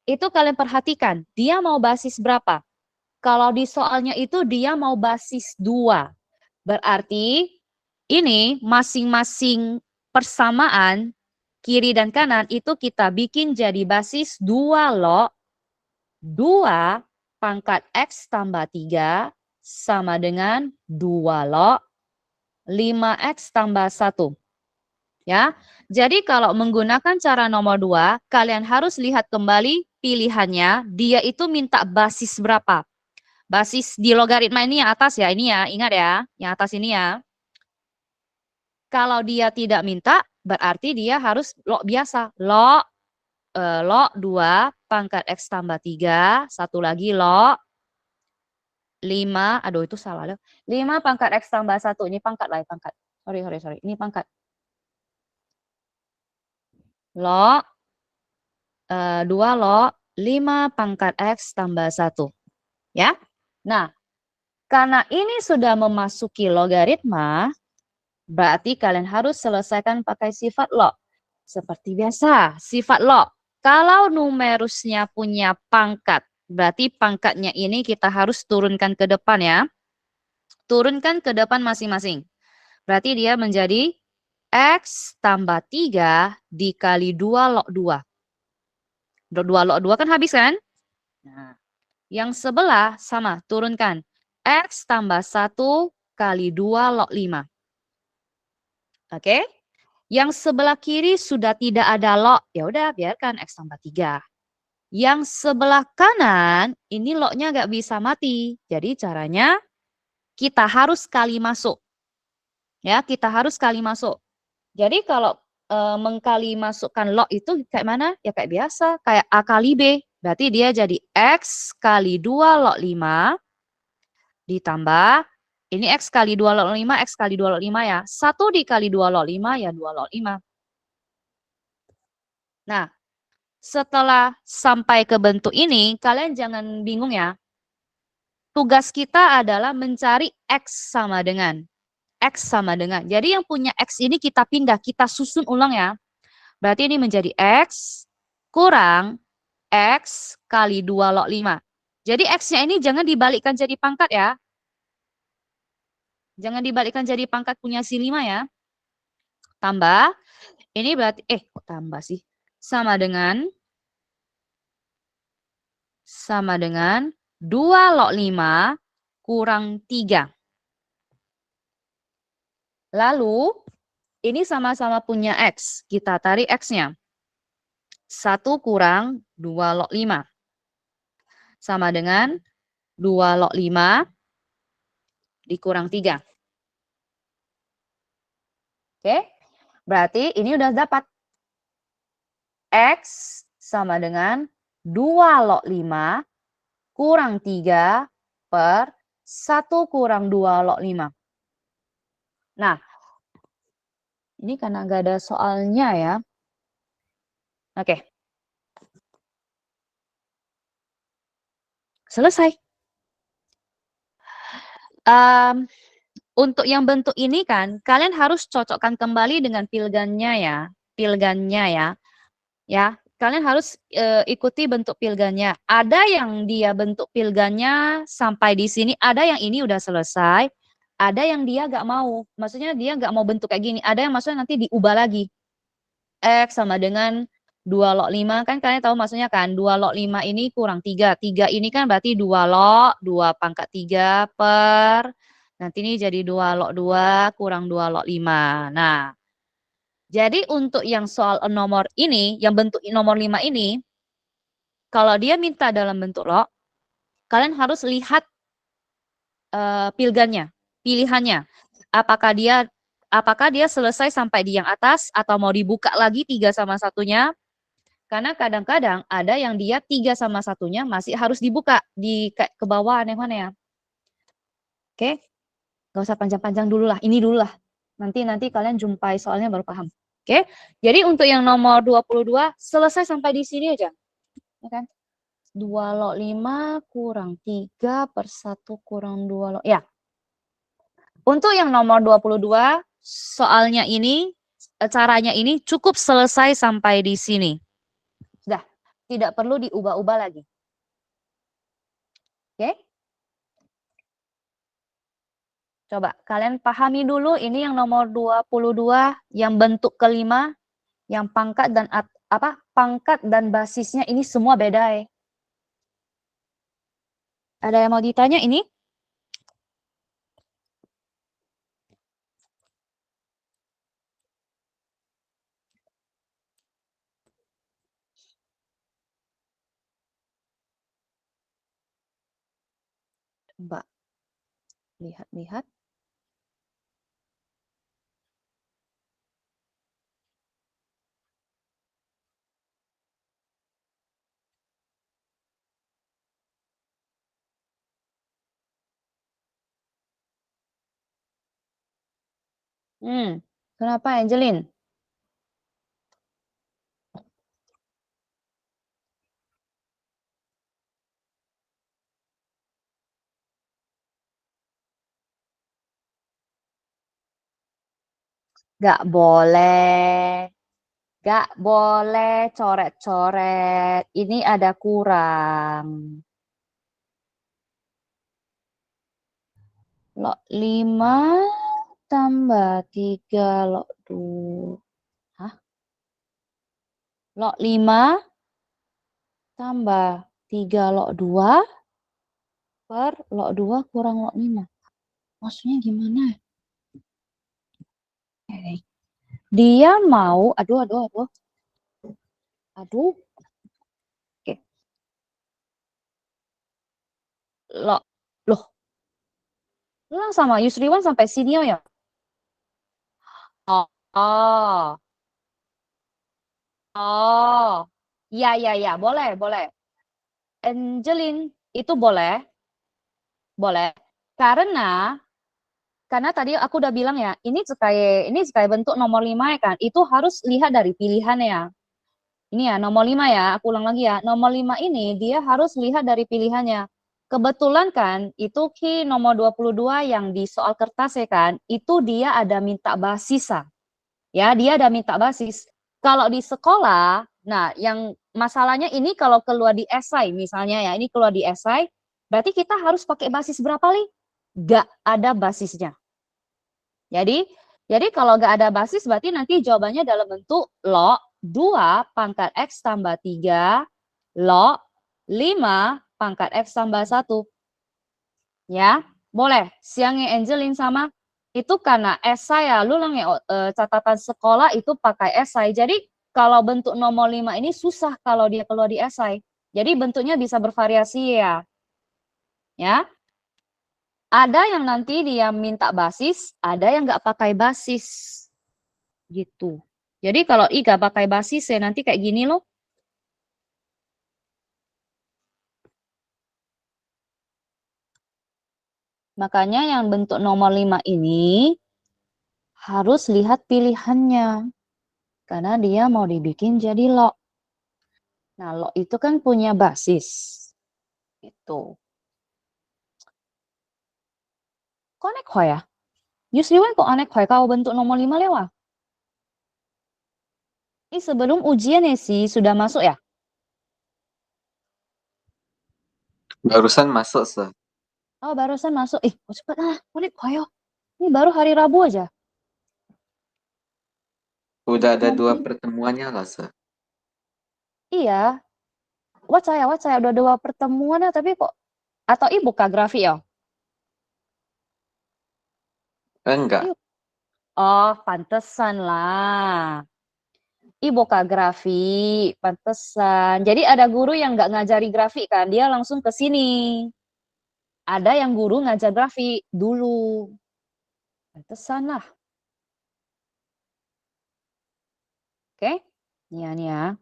itu kalian perhatikan, dia mau basis berapa? Kalau di soalnya itu dia mau basis 2. Berarti ini masing-masing persamaan kiri dan kanan itu kita bikin jadi basis 2 log 2 pangkat x tambah 3 sama dengan 2 log 5x tambah 1. Ya, jadi kalau menggunakan cara nomor 2, kalian harus lihat kembali pilihannya, dia itu minta basis berapa. Basis di logaritma ini yang atas ya, ini ya, ingat ya, yang atas ini ya. Kalau dia tidak minta, berarti dia harus log biasa. Log 2 pangkat x tambah 3, satu lagi log 5, aduh itu salah. 5 pangkat x tambah 1, ini pangkat lah, pangkat. Sorry, ini pangkat. Log 2 log 5 pangkat x tambah 1. Ya. Nah, karena ini sudah memasuki logaritma, berarti kalian harus selesaikan pakai sifat log. Seperti biasa, sifat log. Kalau numerusnya punya pangkat, berarti pangkatnya ini kita harus turunkan ke depan ya. Turunkan ke depan masing-masing. Berarti dia menjadi x tambah 3 dikali 2 log 2. 2 log 2 kan habis kan? Nah, Yang sebelah sama, turunkan. X tambah 1 kali 2 log 5. Oke? Yang sebelah kiri sudah tidak ada log, ya udah biarkan X tambah 3. Yang sebelah kanan, ini lognya nggak bisa mati. Jadi caranya kita harus kali masuk. Ya, kita harus kali masuk. Jadi kalau mengkali masukkan log itu kayak mana? Ya kayak biasa, kayak A kali B. Berarti dia jadi X kali 2 log 5 ditambah, ini X kali 2 log 5, X kali 2 log 5 ya. 1 dikali 2 log 5 ya 2 log 5. Nah, setelah sampai ke bentuk ini, kalian jangan bingung ya. Tugas kita adalah mencari X sama dengan. X sama dengan. Jadi yang punya X ini kita pindah, kita susun ulang ya. Berarti ini menjadi X kurang X kali 2 log 5. Jadi X-nya ini jangan dibalikkan jadi pangkat ya. Jangan dibalikkan jadi pangkat punya si 5 ya. Tambah, ini berarti, kok tambah sih? Sama dengan 2 log 5 kurang 3. Lalu, ini sama-sama punya X. Kita tarik X-nya. 1 kurang 2 log 5. Sama dengan 2 log 5 dikurang 3. Oke, berarti ini udah dapat. X sama dengan 2 log 5 kurang 3 per 1 kurang 2 log 5. Nah, ini karena nggak ada soalnya ya. Oke. Selesai. Untuk yang bentuk ini kan, kalian harus cocokkan kembali dengan pilgannya ya. Pilgannya ya. Ya, kalian harus ikuti bentuk pilgannya. Ada yang dia bentuk pilgannya sampai di sini, ada yang ini udah selesai, ada yang dia nggak mau. Maksudnya dia nggak mau bentuk kayak gini. Ada yang maksudnya nanti diubah lagi. X sama dengan 2 log 5, kan kalian tahu maksudnya kan, 2 log 5 ini kurang 3. 3 ini kan berarti 2 log, 2 pangkat 3 per, nanti ini jadi 2 log 2 kurang 2 log 5. Nah, jadi untuk yang soal nomor ini, yang bentuk nomor 5 ini, kalau dia minta dalam bentuk log, kalian harus lihat pilgannya, pilihannya. Apakah dia selesai sampai di yang atas atau mau dibuka lagi 3 sama 1-nya? Karena kadang-kadang ada yang dia 3 sama 1-nya masih harus dibuka di ke bawah aneh-aneh ya. Oke. Nggak usah panjang-panjang dulu lah, ini dulu lah. Nanti kalian jumpai soalnya baru paham. Oke. Jadi untuk yang nomor 22 selesai sampai di sini aja. Ya kan? 2 log 5 kurang 3 per 1 kurang 2 log. Ya. Untuk yang nomor 22 soalnya ini, caranya ini cukup selesai sampai di sini. Sudah, tidak perlu diubah-ubah lagi. Oke? Coba kalian pahami dulu ini yang nomor 22, yang bentuk kelima, yang pangkat dan pangkat dan basisnya ini semua beda ya. Ada yang mau ditanya ini? Coba lihat-lihat. Kenapa Angelin? Gak boleh. Gak boleh coret-coret. Ini ada kurang. Log 5 tambah 3 log 2. Hah? Log 5 tambah 3 log 2 per log 2 kurang log 5. Maksudnya gimana? Oke. Dia mau, aduh. Oke. Loh, lu sama Yusriwan sampai sini ya? Oh. Ya, boleh. Angelin, itu boleh. Karena tadi aku udah bilang ya, ini sebagai bentuk nomor 5 ya kan, itu harus lihat dari pilihannya. Ini ya, nomor 5 ya, aku ulang lagi ya. Nomor 5 ini dia harus lihat dari pilihannya. Kebetulan kan, itu Ki nomor 22 yang di soal kertas ya kan, itu dia ada minta basis. Ya, dia ada minta basis. Kalau di sekolah, nah yang masalahnya ini kalau keluar di esai misalnya ya, ini keluar di esai, berarti kita harus pakai basis berapa, Li? Gak ada basisnya. Jadi kalau nggak ada basis berarti nanti jawabannya dalam bentuk log 2 pangkat X tambah 3 log 5 pangkat X tambah 1. Ya, boleh. Siangnya Angelin sama itu karena esai ya, lu catatan sekolah itu pakai esai. Jadi kalau bentuk nomor 5 ini susah kalau dia keluar di esai. Jadi bentuknya bisa bervariasi ya. Ya. Ada yang nanti dia minta basis, ada yang nggak pakai basis. Gitu. Jadi kalau nggak pakai basis ya nanti kayak gini loh. Makanya yang bentuk nomor 5 ini harus lihat pilihannya. Karena dia mau dibikin jadi log. Nah, log itu kan punya basis. Itu. Kok aneh kok ya? Yusriwan kok aneh kok kalau bentuk nomor 5 lewat? Ini sebelum ujian ya sih, sudah masuk ya? Barusan masuk, Sir. Oh, barusan masuk. Cepet aneh kok ya? Ini baru hari Rabu aja. Udah ada 2 pertemuannya lah, Sir. Iya. Wah saya udah 2 pertemuan ya, tapi kok atau buka grafik ya? Enggak. Oh, pantesan lah. Buka grafik, pantesan. Jadi ada guru yang nggak ngajari grafik kan, dia langsung ke sini. Ada yang guru ngajar grafik dulu. Pantesan lah. Oke, nih ya.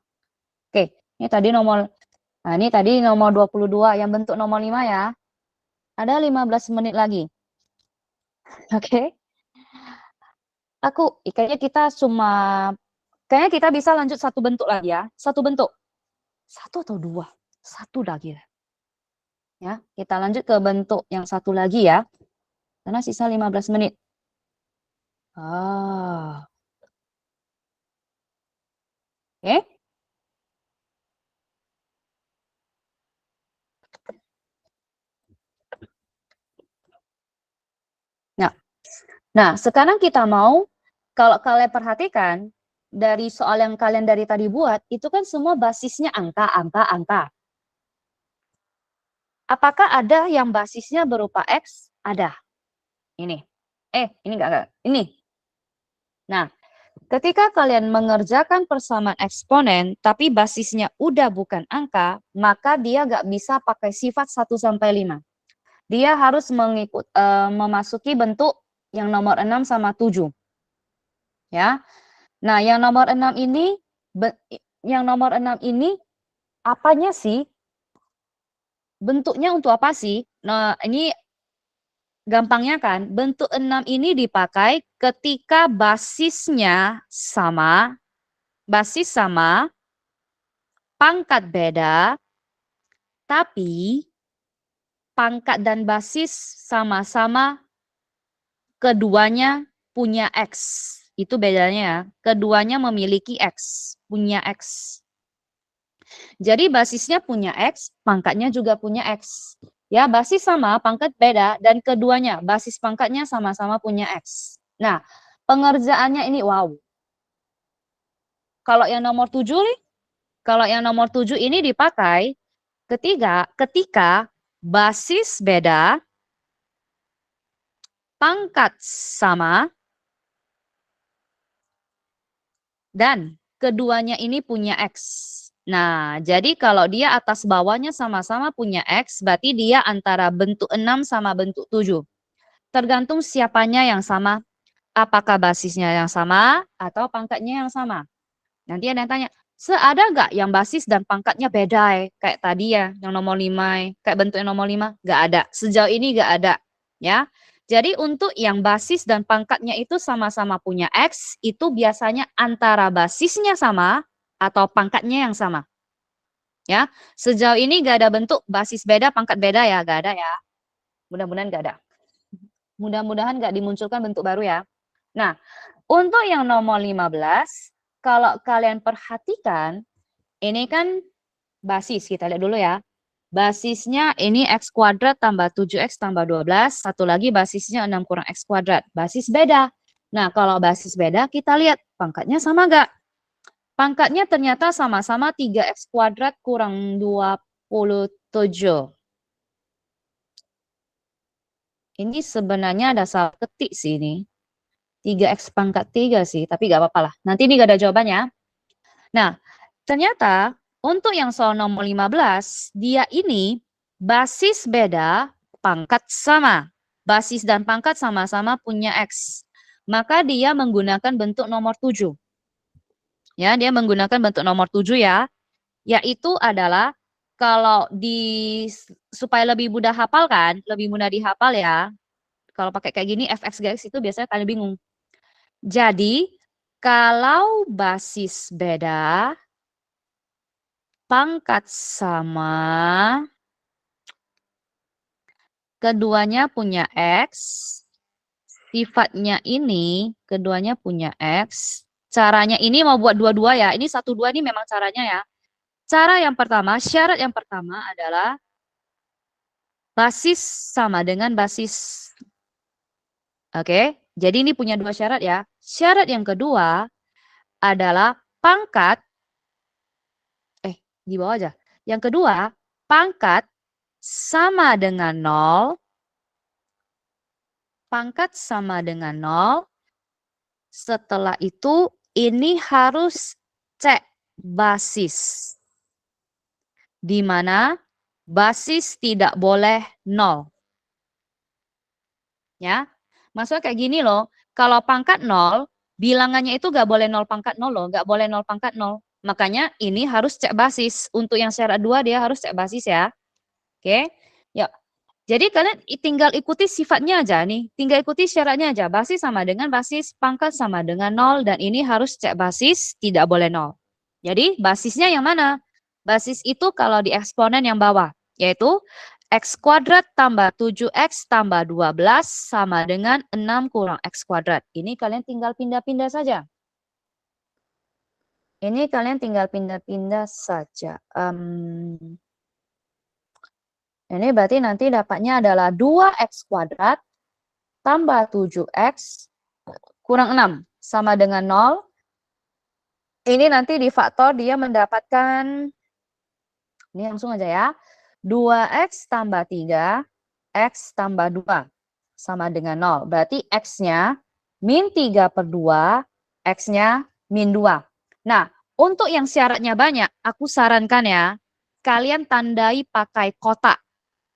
Oke, ini tadi nomor 22 yang bentuk nomor 5 ya. Ada 15 menit lagi. Oke. Kayaknya kita bisa lanjut satu bentuk lagi ya. Satu bentuk. Satu atau dua? Satu lagi. Ya, kita lanjut ke bentuk yang satu lagi ya. Karena sisa 15 menit. Oke. Nah, sekarang kita mau, kalau kalian perhatikan, dari soal yang kalian dari tadi buat, itu kan semua basisnya angka. Apakah ada yang basisnya berupa X? Ada. Ini. Ini enggak. Ini. Nah, ketika kalian mengerjakan persamaan eksponen, tapi basisnya udah bukan angka, maka dia nggak bisa pakai sifat 1-5. Dia harus memasuki bentuk yang nomor 6 sama 7. Ya. Nah, yang nomor 6 ini apanya sih? Bentuknya untuk apa sih? Nah, ini gampangnya kan, bentuk 6 ini dipakai ketika basis sama, pangkat beda, tapi pangkat dan basis sama-sama keduanya punya X. Itu bedanya ya. Keduanya memiliki X, punya X. Jadi basisnya punya X, pangkatnya juga punya X. Ya, basis sama, pangkat beda, dan keduanya, basis pangkatnya sama-sama punya X. Nah, pengerjaannya ini wow. Kalau yang nomor 7 nih, ini dipakai ketika basis beda, pangkat sama, dan keduanya ini punya X. Nah, jadi kalau dia atas bawahnya sama-sama punya X, berarti dia antara bentuk 6 sama bentuk 7. Tergantung siapanya yang sama. Apakah basisnya yang sama atau pangkatnya yang sama. Nanti ada yang tanya, ada nggak yang basis dan pangkatnya beda kayak tadi ya, yang nomor 5, kayak bentuknya nomor 5? Nggak ada. Sejauh ini nggak ada. Ya. Jadi untuk yang basis dan pangkatnya itu sama-sama punya X, itu biasanya antara basisnya sama atau pangkatnya yang sama. Ya, sejauh ini nggak ada bentuk basis beda, pangkat beda ya, nggak ada ya. Mudah-mudahan nggak ada. Mudah-mudahan nggak dimunculkan bentuk baru ya. Nah, untuk yang nomor 15, kalau kalian perhatikan, ini kan basis, kita lihat dulu ya. Basisnya ini X kuadrat tambah 7X tambah 12, satu lagi basisnya 6 kurang X kuadrat, basis beda. Nah, kalau basis beda, kita lihat pangkatnya sama nggak? Pangkatnya ternyata sama-sama 3X kuadrat kurang 27. Ini sebenarnya ada salah ketik sih ini. 3X pangkat 3 sih, tapi nggak apa-apa lah. Nanti ini nggak ada jawabannya. Nah, ternyata untuk yang soal nomor 15, dia ini basis beda, pangkat sama. Basis dan pangkat sama-sama punya X. Maka dia menggunakan bentuk nomor 7. Ya, dia menggunakan bentuk nomor 7 ya. Yaitu adalah kalau supaya lebih mudah hafal kan, lebih mudah dihafal ya. Kalau pakai kayak gini fx guys itu biasanya kalian bingung. Jadi kalau basis beda, pangkat sama, keduanya punya X, sifatnya ini keduanya punya X. Caranya ini mau buat dua-dua ya. Ini 1-2 ini memang caranya ya. Cara yang pertama, syarat yang pertama adalah basis sama dengan basis. Oke, jadi ini punya 2 syarat ya. Syarat yang kedua adalah pangkat, di bawah aja. Yang kedua, pangkat sama dengan 0. Pangkat sama dengan 0. Setelah itu, ini harus cek basis. Di mana basis tidak boleh 0. Ya, maksudnya kayak gini loh. Kalau pangkat 0, bilangannya itu nggak boleh 0 pangkat 0 loh. Nggak boleh 0 pangkat 0. Makanya ini harus cek basis. Untuk yang syarat 2 dia harus cek basis ya. Oke, yuk. Jadi kalian tinggal ikuti sifatnya aja nih. Tinggal ikuti syaratnya aja. Basis sama dengan basis, pangkat sama dengan 0. Dan ini harus cek basis, tidak boleh 0. Jadi basisnya yang mana? Basis itu kalau di eksponen yang bawah. Yaitu X kuadrat tambah 7X tambah 12 sama dengan 6 kurang X kuadrat. Ini kalian tinggal pindah-pindah saja. Ini kalian tinggal pindah-pindah saja. Ini berarti nanti dapatnya adalah 2X kuadrat tambah 7X kurang 6 sama dengan 0. Ini nanti di faktor dia mendapatkan, ini langsung aja ya, 2X tambah 3, X tambah 2 sama dengan 0. Berarti X-nya min 3/2, X-nya min 2. Nah, untuk yang syaratnya banyak, aku sarankan ya, kalian tandai pakai kotak.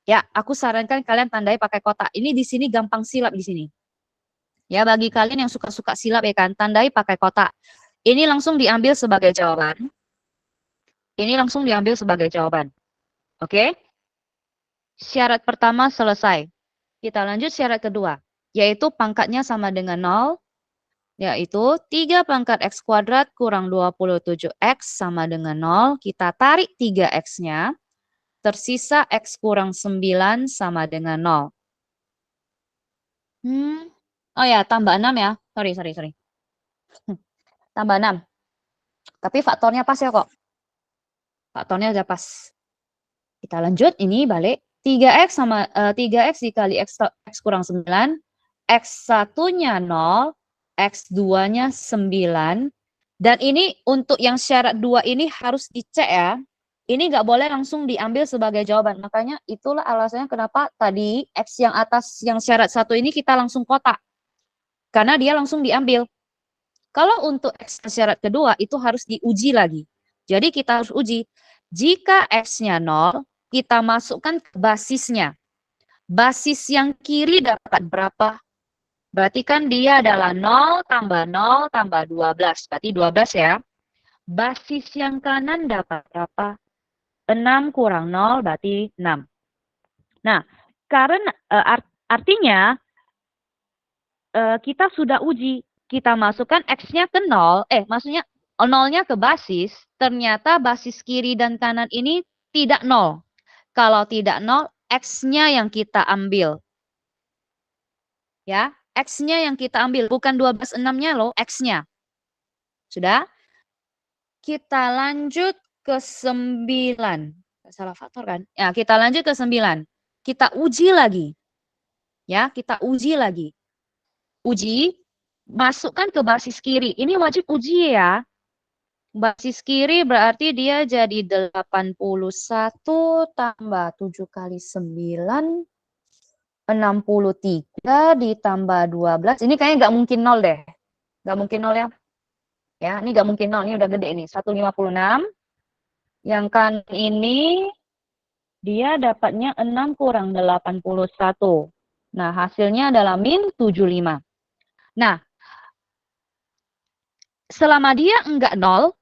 Ya, aku sarankan kalian tandai pakai kotak. Ini di sini gampang silap di sini. Ya, bagi kalian yang suka-suka silap ya kan, tandai pakai kotak. Ini langsung diambil sebagai jawaban. Ini langsung diambil sebagai jawaban. Oke? Syarat pertama selesai. Kita lanjut syarat kedua, yaitu pangkatnya sama dengan 0, yaitu 3 pangkat X kuadrat kurang 27X sama dengan 0. Kita tarik 3X-nya. Tersisa X kurang 9 sama dengan 0. Oh ya, tambah 6 ya. Sorry. Tambah 6. Tapi faktornya pas ya kok. Faktornya udah pas. Kita lanjut, ini balik. 3X sama 3X dikali X kurang 9. X1-nya 0. X2-nya 9. Dan ini untuk yang syarat 2 ini harus dicek ya. Ini nggak boleh langsung diambil sebagai jawaban. Makanya itulah alasannya kenapa tadi X yang atas yang syarat 1 ini kita langsung kotak. Karena dia langsung diambil. Kalau untuk X syarat kedua itu harus diuji lagi. Jadi kita harus uji. Jika X-nya 0, kita masukkan ke basisnya. Basis yang kiri dapat berapa? Berarti kan dia adalah 0 tambah 12. Berarti 12 ya. Basis yang kanan dapat berapa? 6 kurang 0 berarti 6. Nah, karena artinya kita sudah uji. Kita masukkan X-nya ke 0, maksudnya 0-nya ke basis, ternyata basis kiri dan kanan ini tidak 0. Kalau tidak 0, X-nya yang kita ambil. Ya, X-nya yang kita ambil, bukan 12/6-nya loh, X-nya. Sudah? Kita lanjut ke 9. Salah faktor kan? Ya, kita lanjut ke 9. Kita uji lagi. Ya, kita uji lagi. Uji, masukkan ke basis kiri. Ini wajib uji ya. Basis kiri berarti dia jadi 81 tambah 7 kali 9, 63 ditambah 12. Ini kayaknya nggak mungkin 0 deh. Nggak mungkin 0 ya. Ya, ini nggak mungkin 0. Ini udah gede nih. 156. Yang kan ini dia dapatnya 6 kurang 81. Nah, hasilnya adalah min 75. Nah, selama dia enggak 0,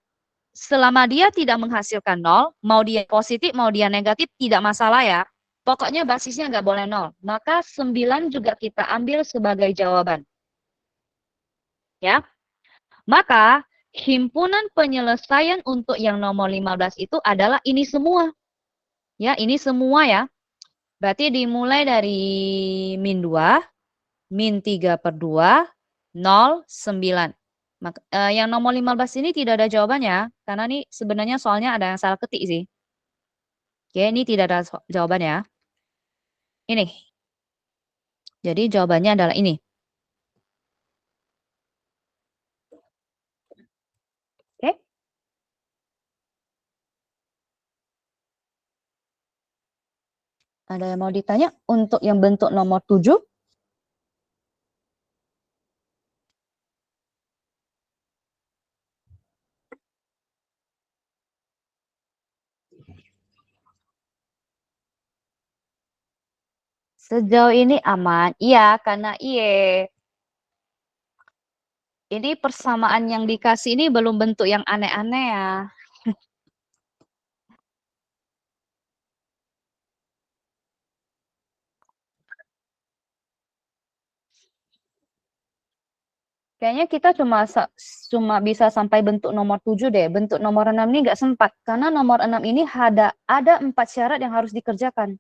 selama dia tidak menghasilkan 0, mau dia positif, mau dia negatif, tidak masalah ya. Pokoknya basisnya nggak boleh 0. Maka 9 juga kita ambil sebagai jawaban. Ya. Maka, himpunan penyelesaian untuk yang nomor 15 itu adalah ini semua. Ya, ini semua ya. Berarti dimulai dari min 2, min 3/2, 0, 9. Yang nomor 15 ini tidak ada jawabannya, karena ini sebenarnya soalnya ada yang salah ketik sih. Oke, ini tidak ada jawabannya. Ini. Jadi jawabannya adalah ini. Oke. Ada yang mau ditanya untuk yang bentuk nomor 7? Sejauh ini aman. Iya, karena ini persamaan yang dikasih ini belum bentuk yang aneh-aneh ya. Kayaknya kita cuma bisa sampai bentuk nomor 7 deh. Bentuk nomor 6 ini nggak sempat. Karena nomor 6 ini ada 4 syarat yang harus dikerjakan.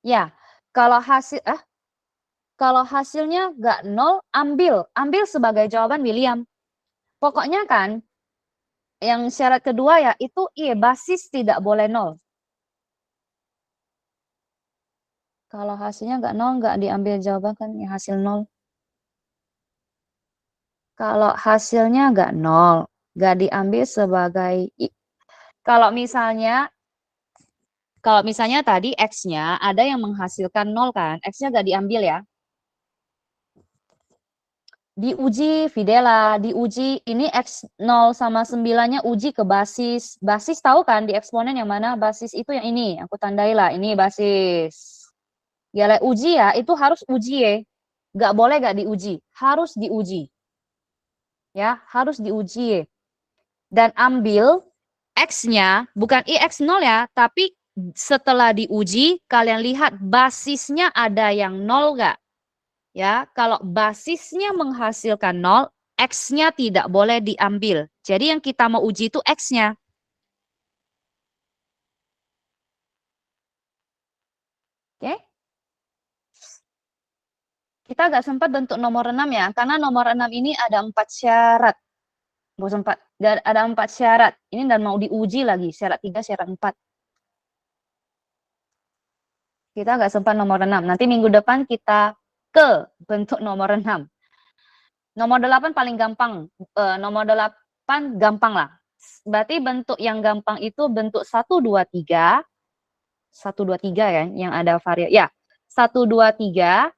Ya, kalau hasilnya nggak 0, ambil sebagai jawaban William. Pokoknya kan, yang syarat kedua ya, itu basis tidak boleh 0. Kalau hasilnya nggak 0, nggak diambil jawaban kan, ya hasil 0. Kalau hasilnya nggak 0, nggak diambil sebagai, kalau misalnya tadi X-nya ada yang menghasilkan 0 kan, X-nya nggak diambil ya. Diuji Videla, diuji ini X0 sama 9-nya uji ke basis. Basis tahu kan di eksponen yang mana? Basis itu yang ini, aku tandai lah, ini basis. Ya uji ya, itu harus uji ya. Nggak boleh nggak diuji, harus diuji. Ya, harus diuji. Dan ambil X-nya, bukan X0 ya, tapi setelah diuji, kalian lihat basisnya ada yang 0 nggak? Ya, kalau basisnya menghasilkan 0, X-nya tidak boleh diambil. Jadi yang kita mau uji itu X-nya. Oke? Kita nggak sempat bentuk nomor 6 ya, karena nomor 6 ini ada 4 syarat. Nggak sempat, ada 4 syarat. Ini dan mau diuji lagi, syarat 3, syarat 4. Kita nggak sempat nomor 6. Nanti minggu depan kita ke bentuk nomor 6. Nomor 8 paling gampang. Nomor 8 gampang lah. Berarti bentuk yang gampang itu bentuk 1, 2, 3. 1, 2, 3 ya, yang ada variasi. Ya, 1, 2, 3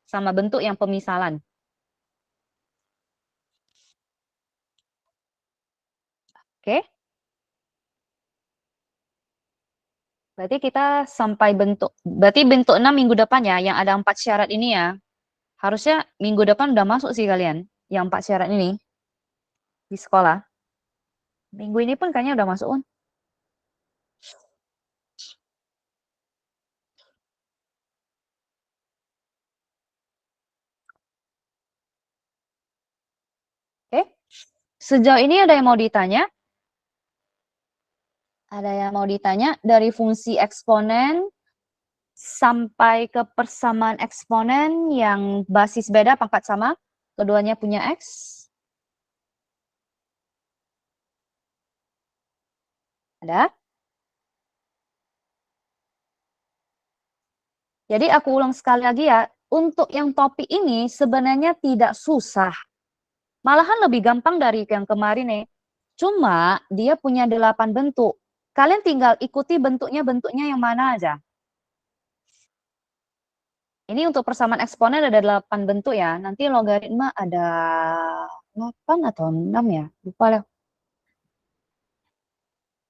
sama bentuk yang pemisalan. Oke? Berarti kita sampai berarti bentuk 6 minggu depan ya, yang ada 4 syarat ini ya. Harusnya minggu depan udah masuk sih kalian, yang 4 syarat ini di sekolah. Minggu ini pun kayaknya udah masuk. Oke? Sejauh ini ada yang mau ditanya? Ada yang mau ditanya dari fungsi eksponen sampai ke persamaan eksponen yang basis beda pangkat sama, keduanya punya X? Ada? Jadi aku ulang sekali lagi ya, untuk yang topik ini sebenarnya tidak susah. Malahan lebih gampang dari yang kemarin nih. Cuma dia punya 8 bentuk. Kalian tinggal ikuti bentuknya yang mana aja. Ini untuk persamaan eksponen ada 8 bentuk ya. Nanti logaritma ada 8 atau 6 ya. Lupa lah.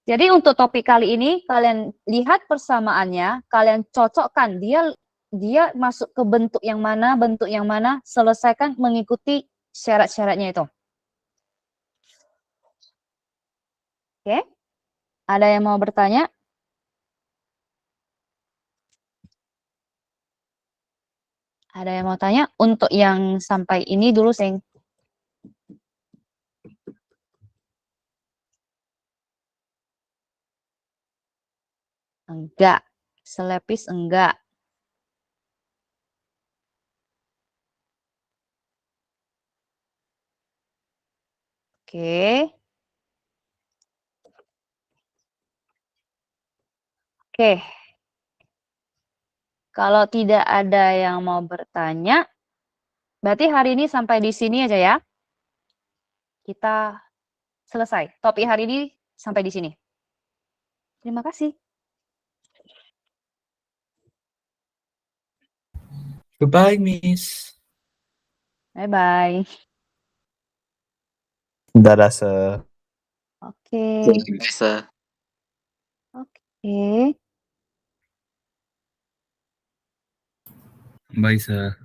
Jadi untuk topik kali ini, kalian lihat persamaannya, kalian cocokkan. Dia masuk ke bentuk yang mana, selesaikan mengikuti syarat-syaratnya itu. Oke? Ada yang mau bertanya? Ada yang mau tanya? Untuk yang sampai ini dulu, Seng. Enggak. Selepis enggak. Oke. Oke. Kalau tidak ada yang mau bertanya, berarti hari ini sampai di sini aja ya. Kita selesai. Topik hari ini sampai di sini. Terima kasih. Goodbye, Miss. Bye-bye. Dadah, Sir. Oke. Bisa. Oke. Bye, Sir.